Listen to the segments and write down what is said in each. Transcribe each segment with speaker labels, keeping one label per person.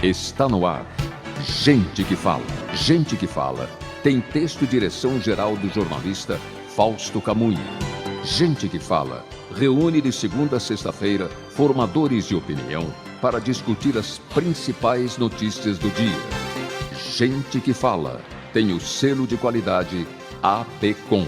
Speaker 1: Está no ar. Gente que fala. Gente que fala. Tem texto e direção geral do jornalista Fausto Camunha. Gente que fala. Reúne de segunda a sexta-feira formadores de opinião para discutir as principais notícias do dia. Gente que fala. Tem o selo de qualidade APCOM.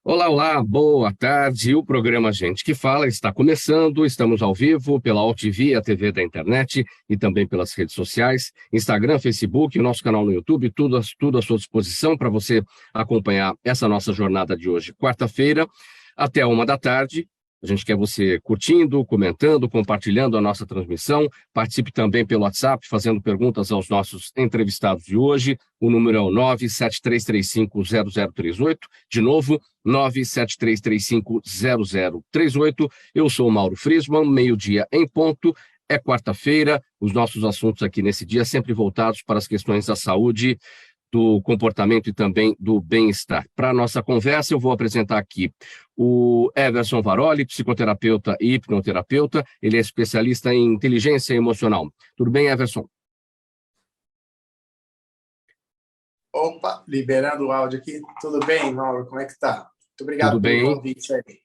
Speaker 2: Olá, olá, boa tarde. O programa Gente que Fala está começando. Estamos ao vivo pela AltV, a TV da internet e também pelas redes sociais, Instagram, Facebook, o nosso canal no YouTube, tudo à sua disposição para você acompanhar essa nossa jornada de hoje, quarta-feira, até 13h. A gente quer você curtindo, comentando, compartilhando a nossa transmissão. Participe também pelo WhatsApp, fazendo perguntas aos nossos entrevistados de hoje. O número é o 973350038. De novo, 973350038. Eu sou o Mauro Friesman, meio-dia em ponto. É quarta-feira. Os nossos assuntos aqui nesse dia sempre voltados para as questões da saúde, do comportamento e também do bem-estar. Para a nossa conversa, eu vou apresentar aqui o Everson Varoli, psicoterapeuta e hipnoterapeuta. Ele é especialista em inteligência emocional. Tudo bem, Everson?
Speaker 3: Opa, liberando o áudio aqui. Tudo bem, Mauro? Como é que tá? Muito obrigado
Speaker 2: Tudo bem.
Speaker 3: pelo convite aí.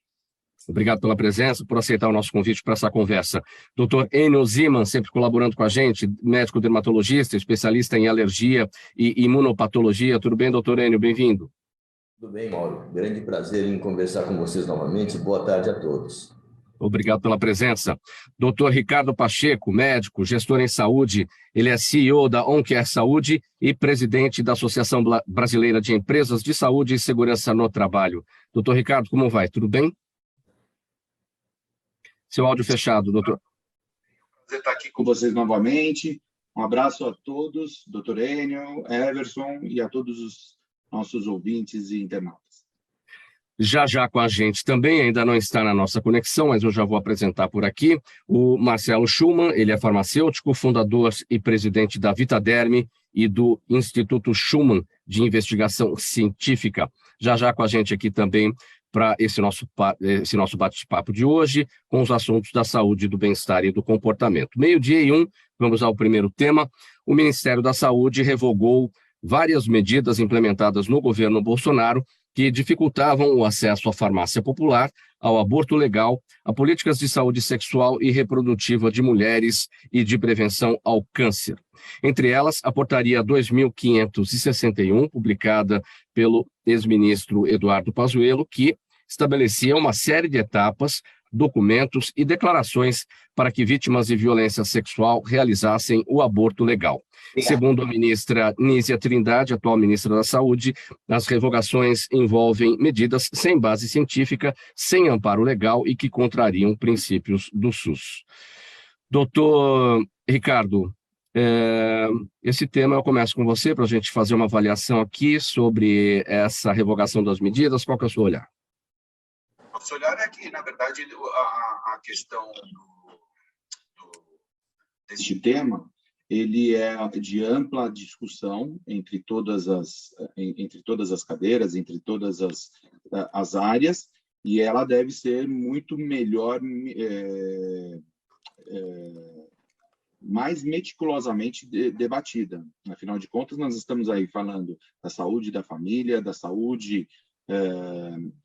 Speaker 2: Obrigado pela presença, por aceitar o nosso convite para essa conversa. Dr. Enio Ziman, sempre colaborando com a gente, médico dermatologista, especialista em alergia e imunopatologia. Tudo bem, doutor Enio? Bem-vindo.
Speaker 4: Tudo bem, Mauro. Grande prazer em conversar com vocês novamente. Boa tarde a todos.
Speaker 2: Obrigado pela presença. Dr. Ricardo Pacheco, médico, gestor em saúde. Ele é CEO da OnCare Saúde e presidente da Associação Brasileira de Empresas de Saúde e Segurança no Trabalho. Dr. Ricardo, como vai? Tudo bem? Seu áudio fechado, doutor.
Speaker 5: Prazer estar aqui com vocês novamente. Um abraço a todos, doutor Enio, Everson e a todos os nossos ouvintes e internautas.
Speaker 2: Já com a gente também, ainda não está na nossa conexão, mas eu já vou apresentar por aqui, o Marcelo Schumann. Ele é farmacêutico, fundador e presidente da Vitaderm e do Instituto Schumann de Investigação Científica. Já com a gente aqui também, para esse nosso bate-papo de hoje, com os assuntos da saúde, do bem-estar e do comportamento. 12:01, vamos ao primeiro tema. O Ministério da Saúde revogou várias medidas implementadas no governo Bolsonaro que dificultavam o acesso à farmácia popular, ao aborto legal, a políticas de saúde sexual e reprodutiva de mulheres e de prevenção ao câncer. Entre elas, a Portaria 2.561, publicada pelo ex-ministro Eduardo Pazuello, que estabelecia uma série de etapas, documentos e declarações para que vítimas de violência sexual realizassem o aborto legal. Segundo a ministra Nízia Trindade, atual ministra da Saúde, as revogações envolvem medidas sem base científica, sem amparo legal e que contrariam princípios do SUS. Doutor Ricardo, esse tema eu começo com você para a gente fazer uma avaliação aqui sobre essa revogação das medidas. Qual que é o seu olhar?
Speaker 5: O seu olhar é que, na verdade, a questão deste tema, ele é de ampla discussão entre todas as cadeiras, entre todas as áreas, e ela deve ser muito melhor, mais meticulosamente debatida. Afinal de contas, nós estamos aí falando da saúde da família, da saúde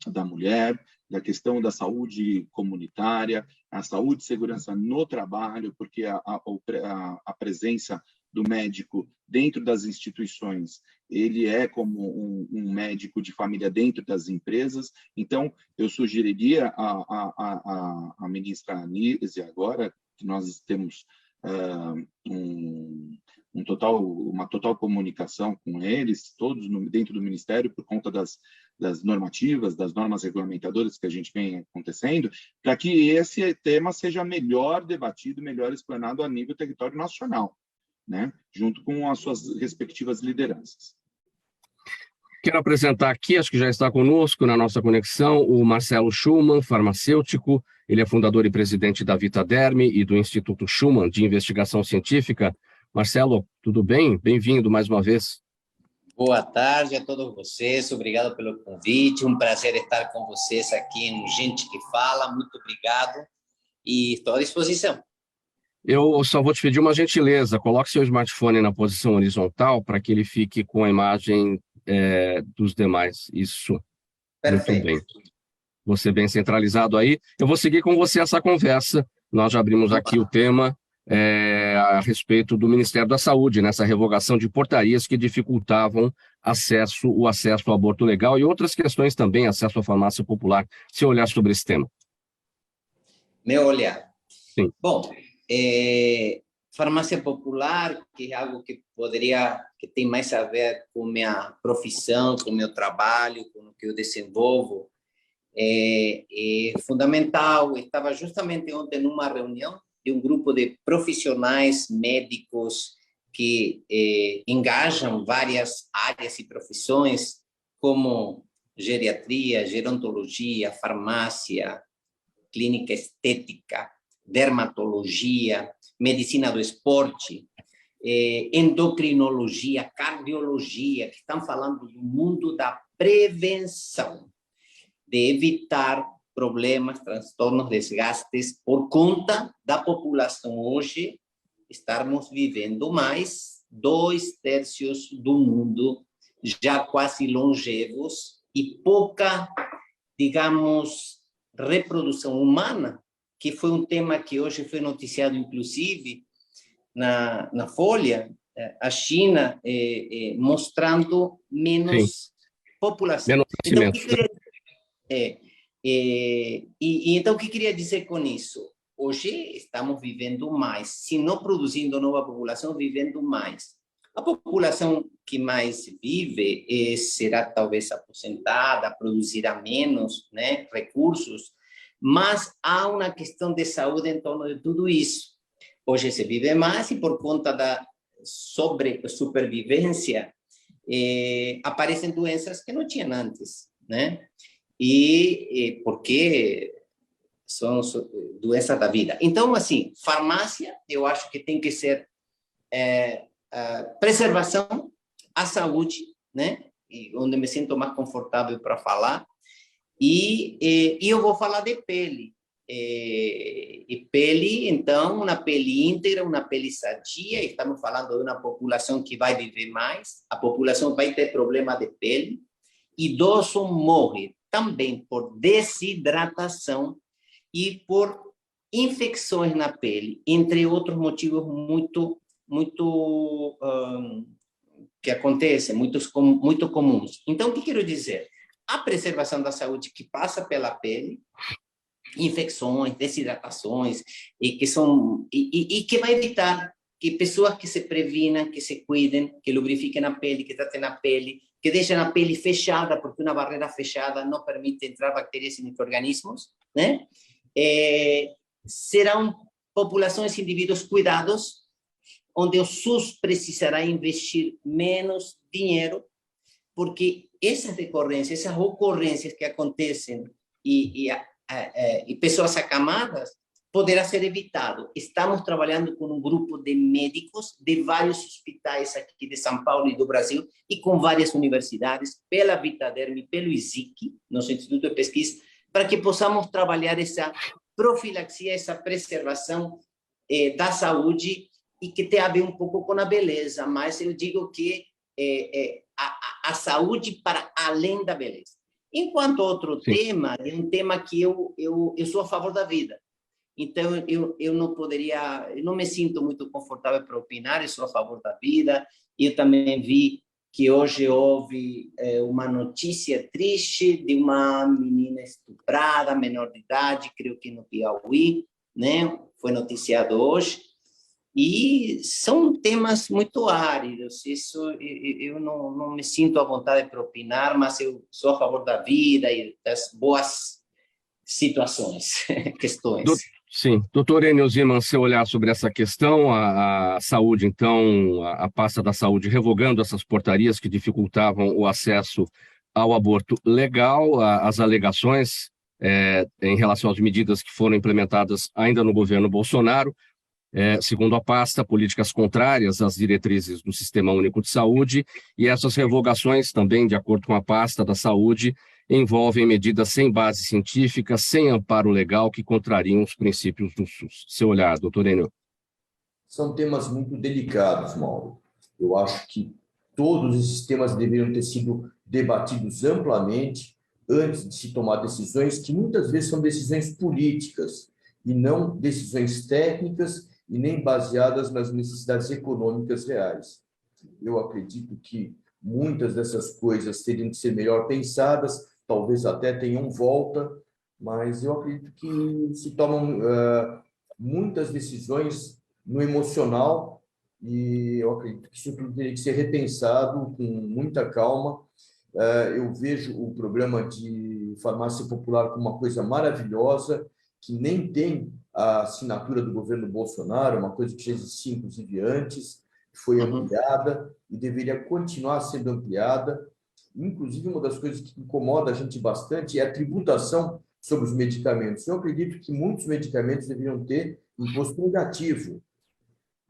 Speaker 5: da mulher, da questão da saúde comunitária, a saúde e segurança no trabalho, porque a presença do médico dentro das instituições, ele é como um médico de família dentro das empresas. Então, eu sugeriria à ministra Anísia agora, que nós temos uma total comunicação com eles, todos dentro do Ministério, por conta das normativas, das normas regulamentadoras que a gente vem acontecendo, para que esse tema seja melhor debatido, melhor explanado a nível território nacional, né? Junto com as suas respectivas lideranças.
Speaker 2: Quero apresentar aqui, acho que já está conosco na nossa conexão, o Marcelo Schumann, farmacêutico. Ele é fundador e presidente da Vitaderm e do Instituto Schumann de Investigação Científica. Marcelo, tudo bem? Bem-vindo mais uma vez.
Speaker 6: Boa tarde a todos vocês, obrigado pelo convite, um prazer estar com vocês aqui no Gente que Fala, muito obrigado e estou à disposição.
Speaker 2: Eu só vou te pedir uma gentileza, coloque seu smartphone na posição horizontal para que ele fique com a imagem dos demais. Isso,
Speaker 6: Perfeito.
Speaker 2: muito bem. Você bem centralizado aí. Eu vou seguir com você essa conversa. Nós já abrimos aqui o tema a respeito do Ministério da Saúde, nessa revogação de portarias que dificultavam o acesso ao aborto legal e outras questões também, acesso à farmácia popular. Se olhar sobre esse tema.
Speaker 6: Meu olhar.
Speaker 2: Sim.
Speaker 6: Bom, farmácia popular, que é algo que tem mais a ver com minha profissão, com meu trabalho, com o que eu desenvolvo, é fundamental. Eu estava justamente ontem numa reunião de um grupo de profissionais médicos que engajam várias áreas e profissões, como geriatria, gerontologia, farmácia, clínica estética, dermatologia, medicina do esporte, endocrinologia, cardiologia, que estão falando do mundo da prevenção, de evitar problemas, transtornos, desgastes, por conta da população hoje estarmos vivendo mais 2/3 do mundo já quase longevos e pouca, digamos, reprodução humana, que foi um tema que hoje foi noticiado, inclusive, na Folha, a China mostrando menos população.
Speaker 2: Menos nascimentos.
Speaker 6: Então, o que queria dizer com isso? Hoje estamos vivendo mais, se não produzindo nova população, vivendo mais. A população que mais vive será talvez aposentada, produzirá menos, né, recursos, mas há uma questão de saúde em torno de tudo isso. Hoje se vive mais e por conta da supervivência aparecem doenças que não tinham antes, né? E porque são doenças da vida. Então, assim, farmácia, eu acho que tem que ser preservação à saúde, né? E onde me sinto mais confortável para falar. E eu vou falar de pele. E pele, então, uma pele íntegra, uma pele sadia. Estamos falando de uma população que vai viver mais. A população vai ter problema de pele. Idoso morre também por desidratação e por infecções na pele, entre outros motivos muito que acontecem, muito comuns. Então, o que quero dizer? A preservação da saúde que passa pela pele, infecções, desidratações, e que vai evitar que pessoas que se previnam, que se cuidem, que lubrifiquem a pele, que tratem a pele, que deixem a pele fechada, porque uma barreira fechada não permite entrar bactérias e micro-organismos, né? Serão populações, indivíduos cuidados, onde o SUS precisará investir menos dinheiro, porque essas recorrências, essas ocorrências que acontecem e pessoas acamadas, poderá ser evitado. Estamos trabalhando com um grupo de médicos de vários hospitais aqui de São Paulo e do Brasil e com várias universidades, pela Vitaderm, pelo ISIC, nosso Instituto de Pesquisa, para que possamos trabalhar essa profilaxia, essa preservação da saúde e que tem a ver um pouco com a beleza, mas eu digo que a saúde para além da beleza. Enquanto outro tema, é um tema que eu sou a favor da vida. Então, eu não me sinto muito confortável para opinar, eu sou a favor da vida. Eu também vi que hoje houve uma notícia triste de uma menina estuprada, menor de idade, creio que no Piauí, né? Foi noticiado hoje. E são temas muito áridos, isso eu não me sinto à vontade para opinar, mas eu sou a favor da vida e das boas situações, questões.
Speaker 2: Sim, doutor Enio Ziman, seu olhar sobre essa questão, a saúde, então, a pasta da saúde revogando essas portarias que dificultavam o acesso ao aborto legal, as alegações em relação às medidas que foram implementadas ainda no governo Bolsonaro, segundo a pasta, políticas contrárias às diretrizes do Sistema Único de Saúde, e essas revogações também, de acordo com a pasta da saúde, envolvem medidas sem base científica, sem amparo legal, que contrariam os princípios do SUS. Seu olhar, doutor Enio.
Speaker 4: São temas muito delicados, Mauro. Eu acho que todos esses temas deveriam ter sido debatidos amplamente antes de se tomar decisões que muitas vezes são decisões políticas e não decisões técnicas e nem baseadas nas necessidades econômicas reais. Eu acredito que muitas dessas coisas teriam que ser melhor pensadas, talvez até tenham volta, mas eu acredito que se tomam muitas decisões no emocional e eu acredito que isso tudo teria que ser repensado com muita calma. Eu vejo o programa de farmácia popular como uma coisa maravilhosa, que nem tem a assinatura do governo Bolsonaro, uma coisa que já existia, inclusive, antes, foi ampliada e deveria continuar sendo ampliada. Inclusive, uma das coisas que incomoda a gente bastante é a tributação sobre os medicamentos. Eu acredito que muitos medicamentos deveriam ter imposto negativo.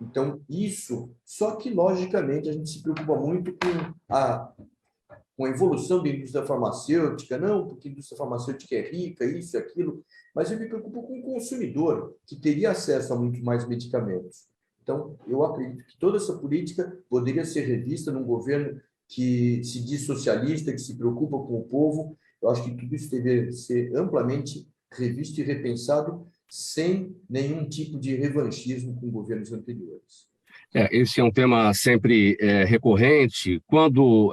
Speaker 4: Então, isso, só que, logicamente, a gente se preocupa muito com a evolução da indústria farmacêutica, não, porque a indústria farmacêutica é rica, isso e aquilo, mas eu me preocupo com o consumidor, que teria acesso a muito mais medicamentos. Então, eu acredito que toda essa política poderia ser revista num governo que se diz socialista, que se preocupa com o povo. Eu acho que tudo isso deveria ser amplamente revisto e repensado, sem nenhum tipo de revanchismo com governos anteriores.
Speaker 2: Esse é um tema sempre recorrente. Quando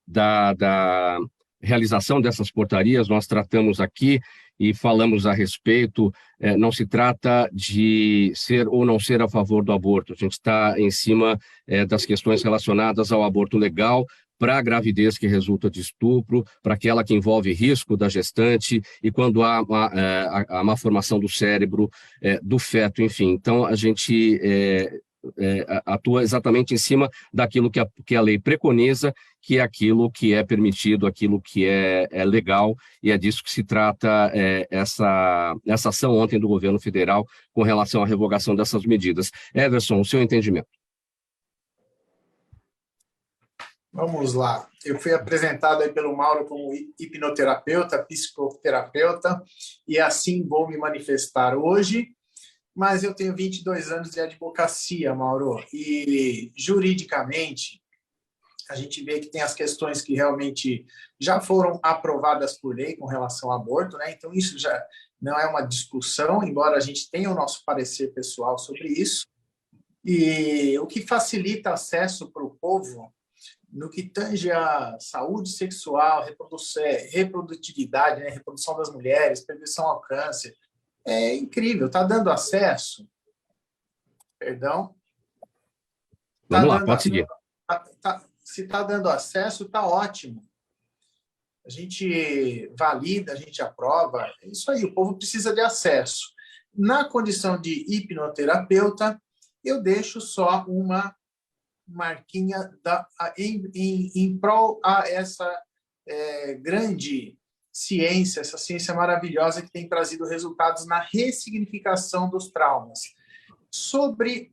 Speaker 2: da realização dessas portarias, nós tratamos aqui e falamos a respeito, não se trata de ser ou não ser a favor do aborto, a gente está em cima das questões relacionadas ao aborto legal, para a gravidez que resulta de estupro, para aquela que envolve risco da gestante e quando há a má formação do cérebro, do feto, enfim. Então, a gente atua exatamente em cima daquilo que a lei preconiza, que é aquilo que é permitido, aquilo que é legal, e é disso que se trata essa ação ontem do governo federal com relação à revogação dessas medidas. Everson, o seu entendimento.
Speaker 3: Vamos lá. Eu fui apresentado aí pelo Mauro como hipnoterapeuta, psicoterapeuta, e assim vou me manifestar hoje. Mas eu tenho 22 anos de advocacia, Mauro, e juridicamente a gente vê que tem as questões que realmente já foram aprovadas por lei com relação ao aborto, né? Então isso já não é uma discussão, embora a gente tenha o nosso parecer pessoal sobre isso. E o que facilita acesso para o povo no que tange a saúde sexual, reprodutividade, né? Reprodução das mulheres, prevenção ao câncer, é incrível, está dando acesso. Perdão.
Speaker 2: Vamos lá, pode seguir.
Speaker 3: Se está dando acesso, está ótimo. A gente valida, a gente aprova. É isso aí, o povo precisa de acesso. Na condição de hipnoterapeuta, eu deixo só uma marquinha em prol a essa grande ciência, essa ciência maravilhosa que tem trazido resultados na ressignificação dos traumas. Sobre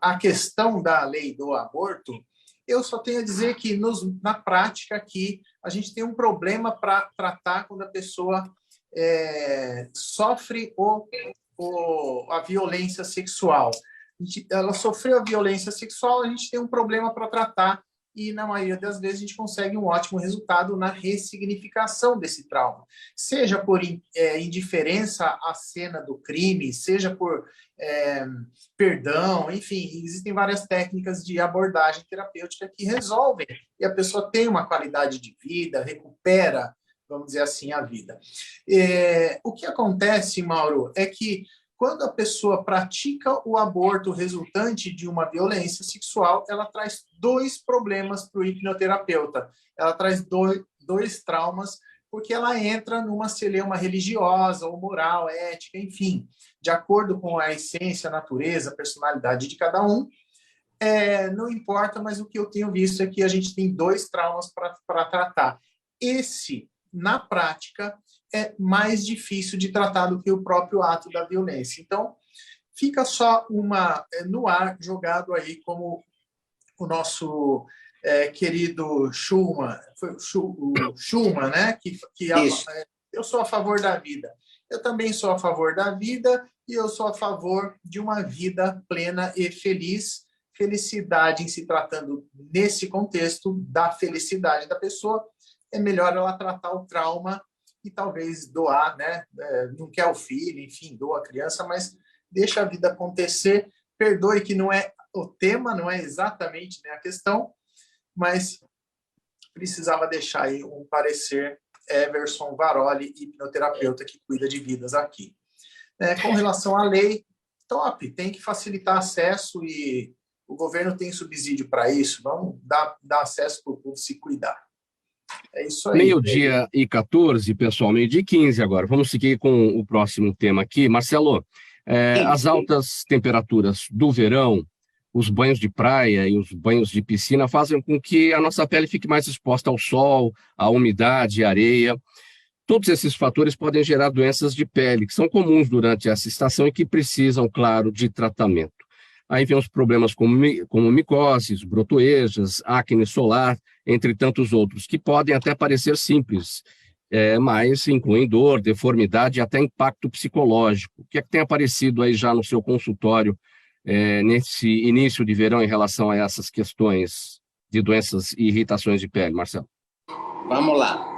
Speaker 3: a questão da lei do aborto, eu só tenho a dizer que na prática aqui a gente tem um problema para tratar quando a pessoa sofre a violência sexual. Ela sofreu a violência sexual, a gente tem um problema para tratar e, na maioria das vezes, a gente consegue um ótimo resultado na ressignificação desse trauma. Seja por indiferença à cena do crime, seja por perdão, enfim, existem várias técnicas de abordagem terapêutica que resolvem e a pessoa tem uma qualidade de vida, recupera, vamos dizer assim, a vida. O que acontece, Mauro, é que quando a pessoa pratica o aborto resultante de uma violência sexual, ela traz dois problemas para o hipnoterapeuta. Ela traz dois traumas, porque ela entra numa celeuma religiosa ou moral, ética, enfim, de acordo com a essência, a natureza, a personalidade de cada um. Não importa, mas o que eu tenho visto é que a gente tem dois traumas para tratar. Esse, na prática, é mais difícil de tratar do que o próprio ato da violência. Então, fica só no ar, jogado aí, como o nosso querido Schuman, foi o Schuman, né? Eu sou a favor da vida. Eu também sou a favor da vida e eu sou a favor de uma vida plena e feliz. Felicidade, em se tratando nesse contexto da felicidade da pessoa, é melhor ela tratar o trauma e talvez doar, né? Não quer o filho, enfim, doa a criança, mas deixa a vida acontecer. Perdoe que não é o tema, não é exatamente, né, a questão, mas precisava deixar aí um parecer. Everson Varoli, hipnoterapeuta que cuida de vidas aqui. Com relação à lei, top, tem que facilitar acesso e o governo tem subsídio para isso, vamos dar acesso para o povo se cuidar. É isso aí.
Speaker 2: 12h14, pessoal, 12h15 agora. Vamos seguir com o próximo tema aqui. Marcelo, as altas temperaturas do verão, os banhos de praia e os banhos de piscina fazem com que a nossa pele fique mais exposta ao sol, à umidade, à areia. Todos esses fatores podem gerar doenças de pele, que são comuns durante essa estação e que precisam, claro, de tratamento. Aí vem os problemas como micoses, brotoejas, acne solar, entre tantos outros, que podem até parecer simples, mas incluem dor, deformidade e até impacto psicológico. O que é que tem aparecido aí já no seu consultório nesse início de verão em relação a essas questões de doenças e irritações de pele, Marcelo?
Speaker 6: Vamos lá.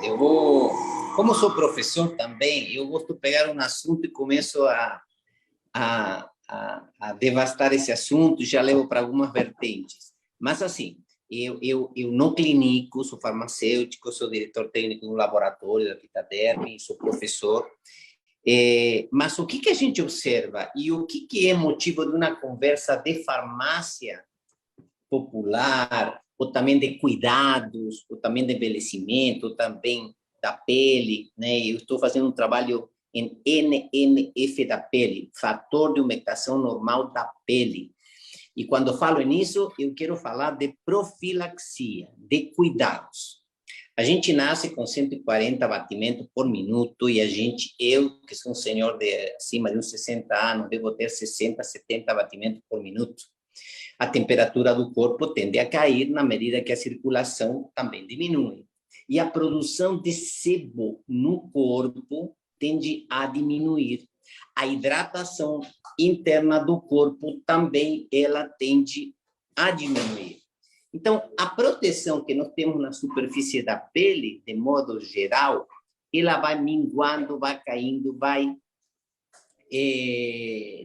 Speaker 6: Como sou professor também, eu gosto de pegar um assunto e começo a devastar esse assunto, já levo para algumas vertentes. Mas, assim, eu não clinico, sou farmacêutico, sou diretor técnico de um laboratório da Vitaderm, sou professor. Mas o que a gente observa e o que é motivo de uma conversa de farmácia popular, ou também de cuidados, ou também de envelhecimento, ou também da pele, né? Eu estou fazendo um trabalho em NNF da pele, fator de umectação normal da pele. E quando falo nisso, eu quero falar de profilaxia, de cuidados. A gente nasce com 140 batimentos por minuto e eu, que sou um senhor de acima de uns 60 anos, devo ter 60, 70 batimentos por minuto. A temperatura do corpo tende a cair na medida que a circulação também diminui. E a produção de sebo no corpo tende a diminuir. A hidratação interna do corpo também ela tende a diminuir. Então, a proteção que nós temos na superfície da pele, de modo geral, ela vai minguando, vai caindo, vai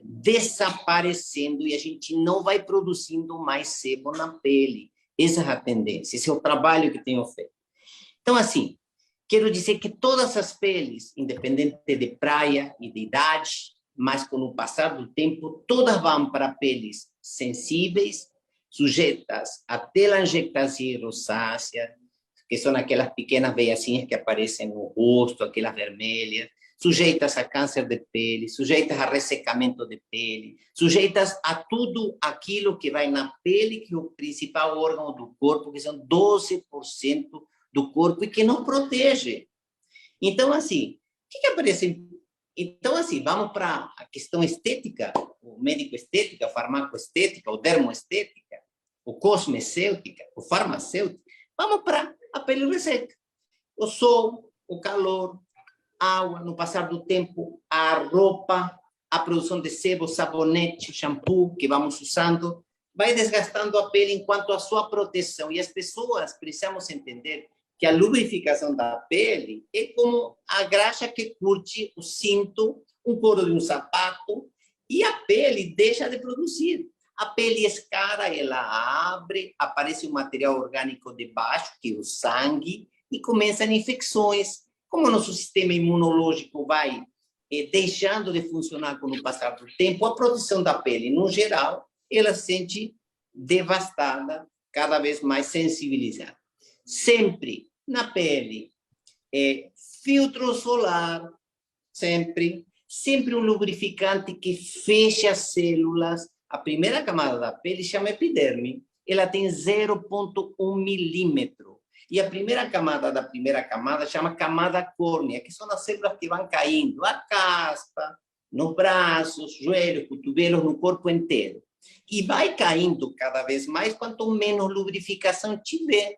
Speaker 6: desaparecendo e a gente não vai produzindo mais sebo na pele. Essa é a tendência, esse é o trabalho que tenho feito. Então, assim, quero dizer que todas as peles, independente de praia e de idade, mas com o passar do tempo, todas vão para peles sensíveis, sujeitas a telangiectasia rosácea, que são aquelas pequenas veiazinhas que aparecem no rosto, aquelas vermelhas, sujeitas a câncer de pele, sujeitas a ressecamento de pele, sujeitas a tudo aquilo que vai na pele, que é o principal órgão do corpo, que são 12% do corpo e que não protege. Então, assim, o que aparece? Então, assim, vamos para a questão estética, o médico-estética, o farmaco-estética, o dermoestética, o cosmecêutica, o farmacêutico. Vamos para a pele resseca. O sol, o calor, a água, no passar do tempo, a roupa, a produção de sebo, sabonete, shampoo que vamos usando, vai desgastando a pele enquanto a sua proteção. E as pessoas precisamos entender que a lubrificação da pele é como a graxa que curte o cinto, um couro de um sapato, e a pele deixa de produzir. A pele escara, ela abre, aparece um material orgânico debaixo, que é o sangue, e começam infecções. Como o nosso sistema imunológico vai deixando de funcionar com o passar do tempo, a proteção da pele, no geral, ela se sente devastada, cada vez mais sensibilizada. Sempre na pele, filtro solar, sempre um lubrificante que fecha as células. A primeira camada da pele chama epiderme, ela tem 0,1 milímetro. E a primeira camada chama camada córnea, que são as células que vão caindo, a caspa, nos braços, joelhos, cotovelos, no corpo inteiro. E vai caindo cada vez mais quanto menos lubrificação tiver.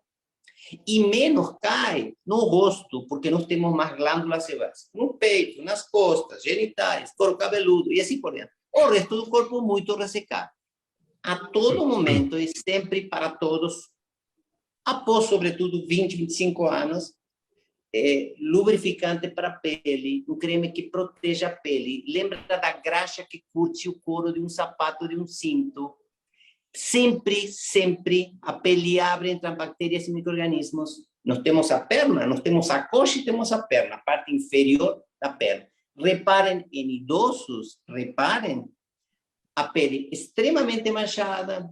Speaker 6: E menos cai no rosto, porque nós temos mais glândulas sebáceas. No peito, nas costas, genitais, couro cabeludo e assim por diante. O resto do corpo muito ressecado. A todo momento e sempre para todos, após, sobretudo, 20, 25 anos, lubrificante para a pele, um creme que proteja a pele. Lembra da graxa que curte o couro de um sapato, de um cinto. Sempre, sempre a pele abre, entram bactérias e micro-organismos. Nós temos a perna, nós temos a coxa e temos a perna, a parte inferior da perna. Reparem em idosos, reparem a pele extremamente manchada,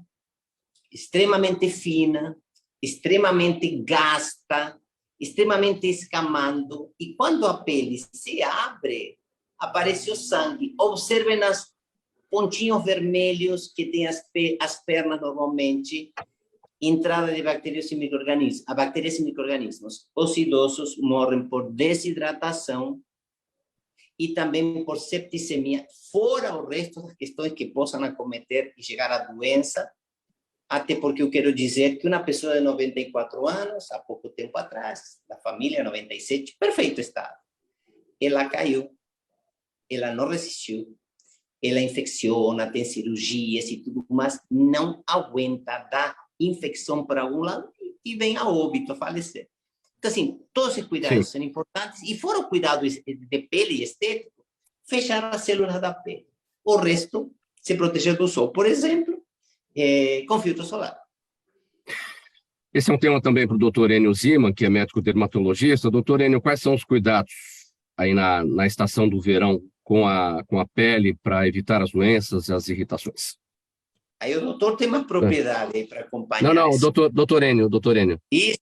Speaker 6: extremamente fina, extremamente gasta, extremamente escamando. E quando a pele se abre, aparece o sangue. Observem as pontinhos vermelhos que tem as pernas normalmente, entrada de bactérias e micro-organismos. A bactérias e micro-organismos. Os idosos morrem por desidratação e também por septicemia, fora o resto das questões que possam acometer e chegar à doença, até porque eu quero dizer que uma pessoa de 94 anos, há pouco tempo atrás, da família 97, perfeito estado, ela caiu, ela não resistiu, ela infecciona, tem cirurgias e tudo, mas não aguenta dar infecção para algum lado e vem a óbito, a falecer. Então, assim, todos esses cuidados são importantes e foram cuidados de pele e estético, fechar as células da pele. O resto, se proteger do sol, por exemplo, com filtro solar.
Speaker 2: Esse é um tema também para o doutor Enio Ziman, que é médico dermatologista. Doutor Enio, quais são os cuidados aí na estação do verão com a pele para evitar as doenças e as irritações?
Speaker 6: Aí o doutor tem uma propriedade aí para acompanhar.
Speaker 2: Não, doutor Enio.
Speaker 6: Isso.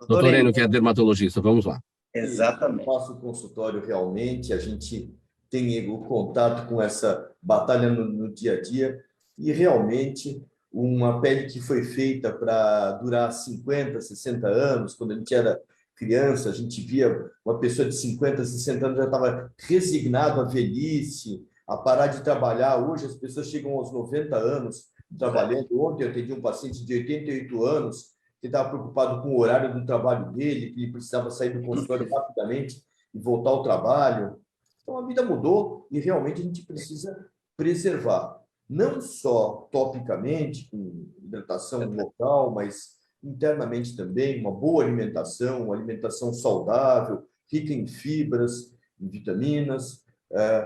Speaker 2: Doutor Enio, que é dermatologista, vamos lá.
Speaker 6: Exatamente.
Speaker 4: No nosso consultório, realmente, a gente tem o contato com essa batalha no dia a dia e, realmente, uma pele que foi feita para durar 50, 60 anos, quando a gente era criança, a gente via uma pessoa de 50, 60 anos já estava resignado à velhice, a parar de trabalhar. Hoje as pessoas chegam aos 90 anos trabalhando. Ontem eu atendi um paciente de 88 anos que estava preocupado com o horário do trabalho dele, que ele precisava sair do consultório rapidamente e voltar ao trabalho. Então a vida mudou e realmente a gente precisa preservar, não só topicamente, com hidratação local, mas internamente também, uma boa alimentação, uma alimentação saudável, rica em fibras, em vitaminas,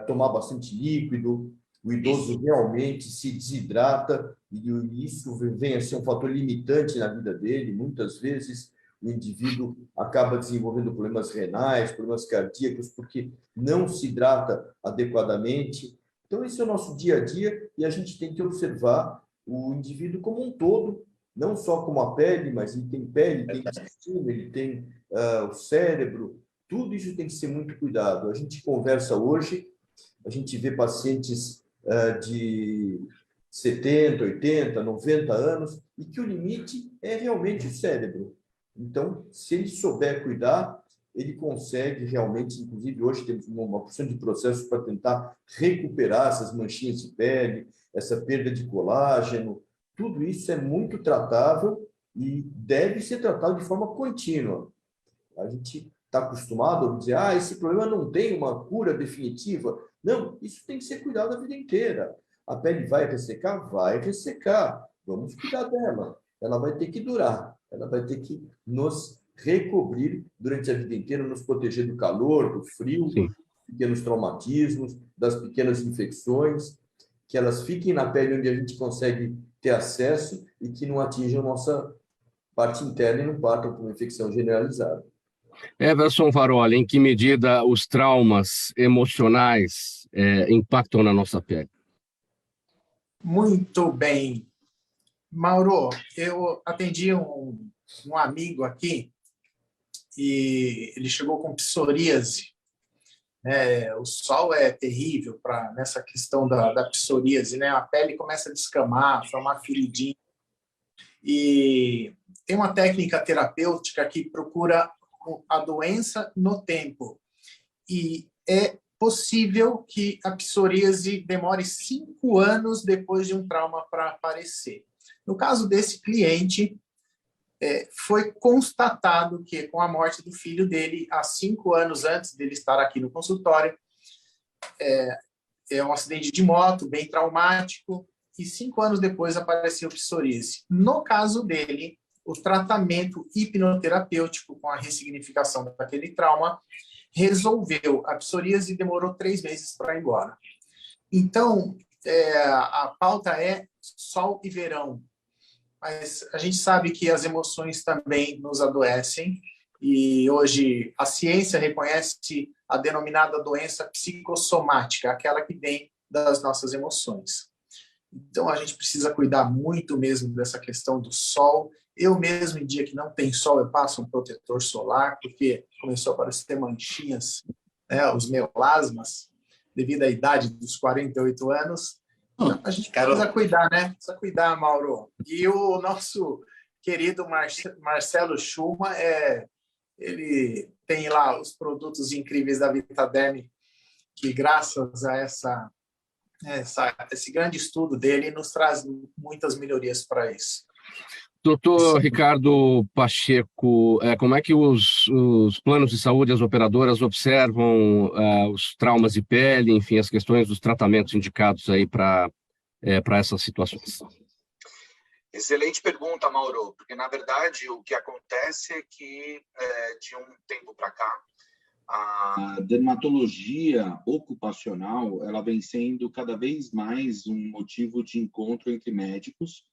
Speaker 4: tomar bastante líquido. O idoso realmente se desidrata e isso vem a ser um fator limitante na vida dele. Muitas vezes o indivíduo acaba desenvolvendo problemas renais, problemas cardíacos, porque não se hidrata adequadamente. Então, esse é o nosso dia a dia e a gente tem que observar o indivíduo como um todo, não só como a pele, mas ele tem pele, tem intestino, ele tem o cérebro. Tudo isso tem que ser muito cuidado. A gente conversa hoje, a gente vê pacientes de 70, 80, 90 anos e que o limite é realmente o cérebro. Então, se ele souber cuidar, ele consegue realmente, inclusive hoje temos uma porção de processos para tentar recuperar essas manchinhas de pele, essa perda de colágeno. Tudo isso é muito tratável e deve ser tratado de forma contínua. A gente está acostumado a dizer, esse problema não tem uma cura definitiva. Não, isso tem que ser cuidado a vida inteira. A pele vai ressecar? Vai ressecar. Vamos cuidar dela. Ela vai ter que durar. Ela vai ter que nos recobrir durante a vida inteira, nos proteger do calor, do frio, dos pequenos traumatismos, das pequenas infecções, que elas fiquem na pele onde a gente consegue ter acesso e que não atinjam a nossa parte interna e não partam para uma infecção generalizada.
Speaker 2: Everson Varoli, em que medida os traumas emocionais impactam na nossa pele?
Speaker 3: Muito bem. Mauro, eu atendi um amigo aqui e ele chegou com psoríase. O sol é terrível nessa questão da psoríase, né? A pele começa a descamar, formar feridinha. E tem uma técnica terapêutica que procura a doença no tempo. E é possível que a psoríase demore 5 anos depois de um trauma para aparecer. No caso desse cliente, foi constatado que, com a morte do filho dele, há 5 anos antes dele estar aqui no consultório, é um acidente de moto bem traumático, e 5 anos depois apareceu psoríase. No caso dele, o tratamento hipnoterapêutico com a ressignificação daquele trauma resolveu a psoríase e demorou 3 meses para ir embora. Então, a pauta é sol e verão, mas a gente sabe que as emoções também nos adoecem, e hoje a ciência reconhece a denominada doença psicossomática, aquela que vem das nossas emoções. Então, a gente precisa cuidar muito mesmo dessa questão do sol. Eu mesmo, em dia que não tem sol, eu passo um protetor solar, porque começou a aparecer manchinhas, né, os melasmas, devido à idade dos 48 anos. Então, a gente precisa cuidar, né? Precisa cuidar, Mauro. E o nosso querido Marcelo Schumann, ele tem lá os produtos incríveis da Vitaderm, que graças a esse grande estudo dele nos traz muitas melhorias para isso.
Speaker 2: Doutor Ricardo Pacheco, como é que os planos de saúde, as operadoras observam os traumas de pele, enfim, as questões dos tratamentos indicados aí para essas situações?
Speaker 5: Excelente pergunta, Mauro, porque, na verdade, o que acontece é que, de um tempo para cá, a dermatologia ocupacional ela vem sendo cada vez mais um motivo de encontro entre médicos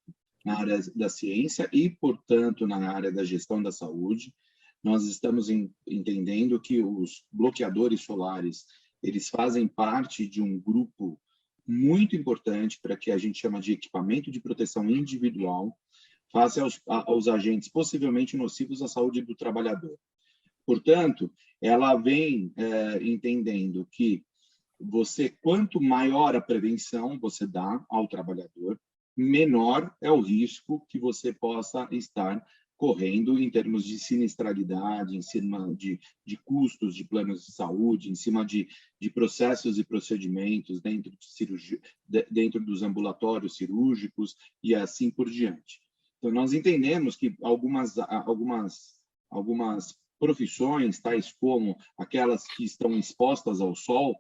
Speaker 5: na área da ciência e, portanto, na área da gestão da saúde. Nós estamos entendendo que os bloqueadores solares eles fazem parte de um grupo muito importante para que a gente chama de equipamento de proteção individual face aos agentes possivelmente nocivos à saúde do trabalhador. Portanto, ela vem entendendo que quanto maior a prevenção você dá ao trabalhador, menor é o risco que você possa estar correndo em termos de sinistralidade, em cima de custos de planos de saúde, em cima de processos e procedimentos dentro dos ambulatórios cirúrgicos e assim por diante. Então, nós entendemos que algumas profissões, tais como aquelas que estão expostas ao sol,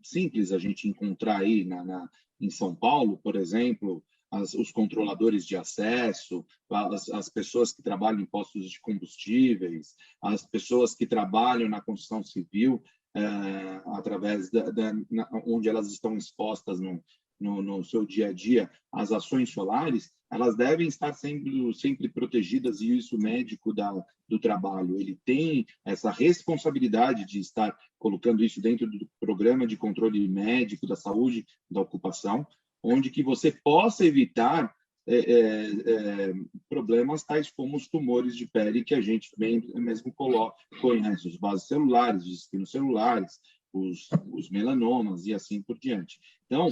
Speaker 5: simples a gente encontrar aí em São Paulo, por exemplo, os controladores de acesso, as pessoas que trabalham em postos de combustíveis, as pessoas que trabalham na construção civil, através onde elas estão expostas no seu dia a dia às ações solares, elas devem estar sempre protegidas, e isso o médico do trabalho, ele tem essa responsabilidade de estar colocando isso dentro do programa de controle médico da saúde da ocupação, onde que você possa evitar problemas tais como os tumores de pele que a gente mesmo conhece, os vasos celulares, os espinos celulares, os melanomas e assim por diante. Então,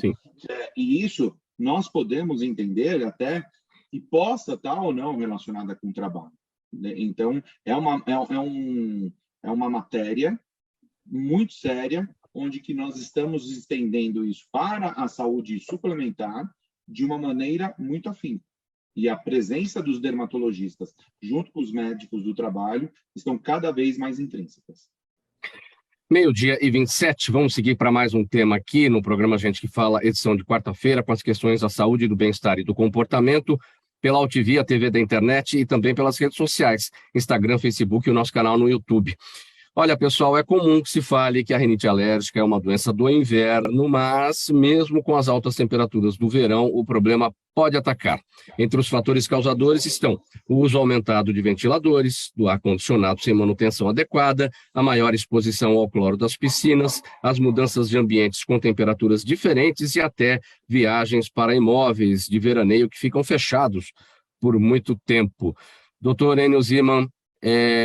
Speaker 5: e isso nós podemos entender até que possa estar ou não relacionada com o trabalho. Então, é uma matéria muito séria, onde que nós estamos estendendo isso para a saúde suplementar de uma maneira muito afim. E a presença dos dermatologistas, junto com os médicos do trabalho, estão cada vez mais intrínsecas.
Speaker 2: 12h27, vamos seguir para mais um tema aqui no programa Gente que Fala, edição de quarta-feira, com as questões da saúde, do bem-estar e do comportamento, pela Altivia, TV da internet, e também pelas redes sociais, Instagram, Facebook e o nosso canal no YouTube. Olha, pessoal, é comum que se fale que a rinite alérgica é uma doença do inverno, mas mesmo com as altas temperaturas do verão, o problema pode atacar. Entre os fatores causadores estão o uso aumentado de ventiladores, do ar-condicionado sem manutenção adequada, a maior exposição ao cloro das piscinas, as mudanças de ambientes com temperaturas diferentes e até viagens para imóveis de veraneio que ficam fechados por muito tempo. Dr. Enio Ziman,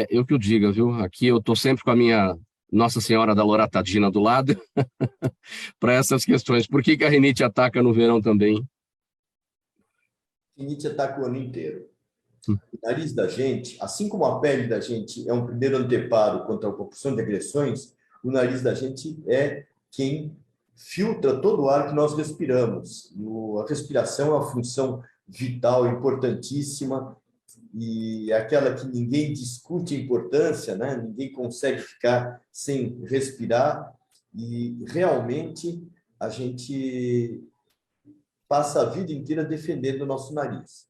Speaker 2: eu que o diga, viu? Aqui eu estou sempre com a minha Nossa Senhora da Loratadina do lado para essas questões. Por que a rinite ataca no verão também?
Speaker 4: A rinite ataca o ano inteiro. O nariz da gente, assim como a pele da gente é um primeiro anteparo contra a propulsão de agressões, o nariz da gente é quem filtra todo o ar que nós respiramos. A respiração é uma função vital, importantíssima, e aquela que ninguém discute a importância, né? Ninguém consegue ficar sem respirar, e realmente a gente passa a vida inteira defendendo o nosso nariz.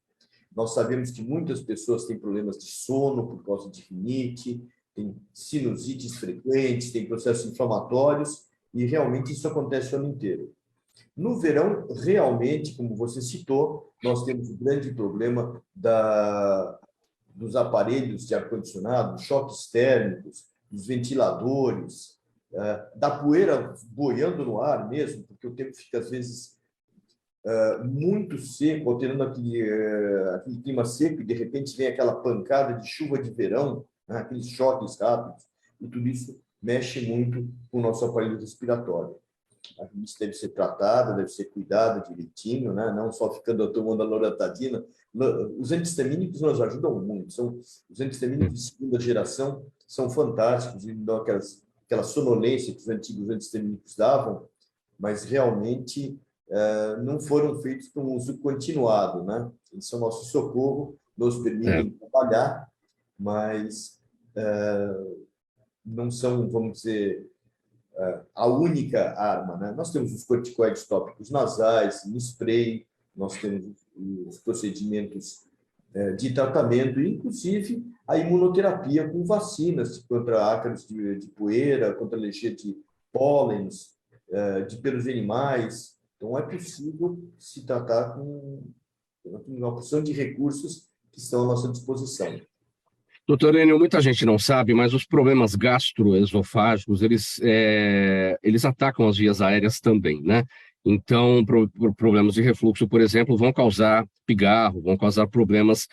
Speaker 4: Nós sabemos que muitas pessoas têm problemas de sono por causa de rinite, tem sinusites frequentes, tem processos inflamatórios, e realmente isso acontece o ano inteiro. No verão, realmente, como você citou, nós temos um grande problema dos aparelhos de ar-condicionado, choques térmicos, dos ventiladores, da poeira boiando no ar mesmo, porque o tempo fica, às vezes, muito seco, alterando aquele clima seco, e de repente vem aquela pancada de chuva de verão, né, aqueles choques rápidos, e tudo isso mexe muito com o nosso aparelho respiratório. A rinite deve ser tratada, deve ser cuidada direitinho, né? Não só ficando tomando a loratadina. Os antistamínicos nos ajudam muito. Os antistamínicos de segunda geração são fantásticos, e dão aquela sonolência que os antigos antistamínicos davam, mas realmente não foram feitos com uso continuado, né? Eles são nosso socorro, nos permitem trabalhar, mas não são, vamos dizer, a única arma, né? Nós temos os corticoides tópicos nasais, em spray, nós temos os procedimentos de tratamento, inclusive a imunoterapia com vacinas contra ácaros de poeira, contra alergia de pólens, de pelos animais. Então, é possível se tratar com uma opção de recursos que estão à nossa disposição.
Speaker 2: Doutor Enio, muita gente não sabe, mas os problemas gastroesofágicos, eles atacam as vias aéreas também, né? Então, problemas de refluxo, por exemplo, vão causar pigarro, vão causar problemas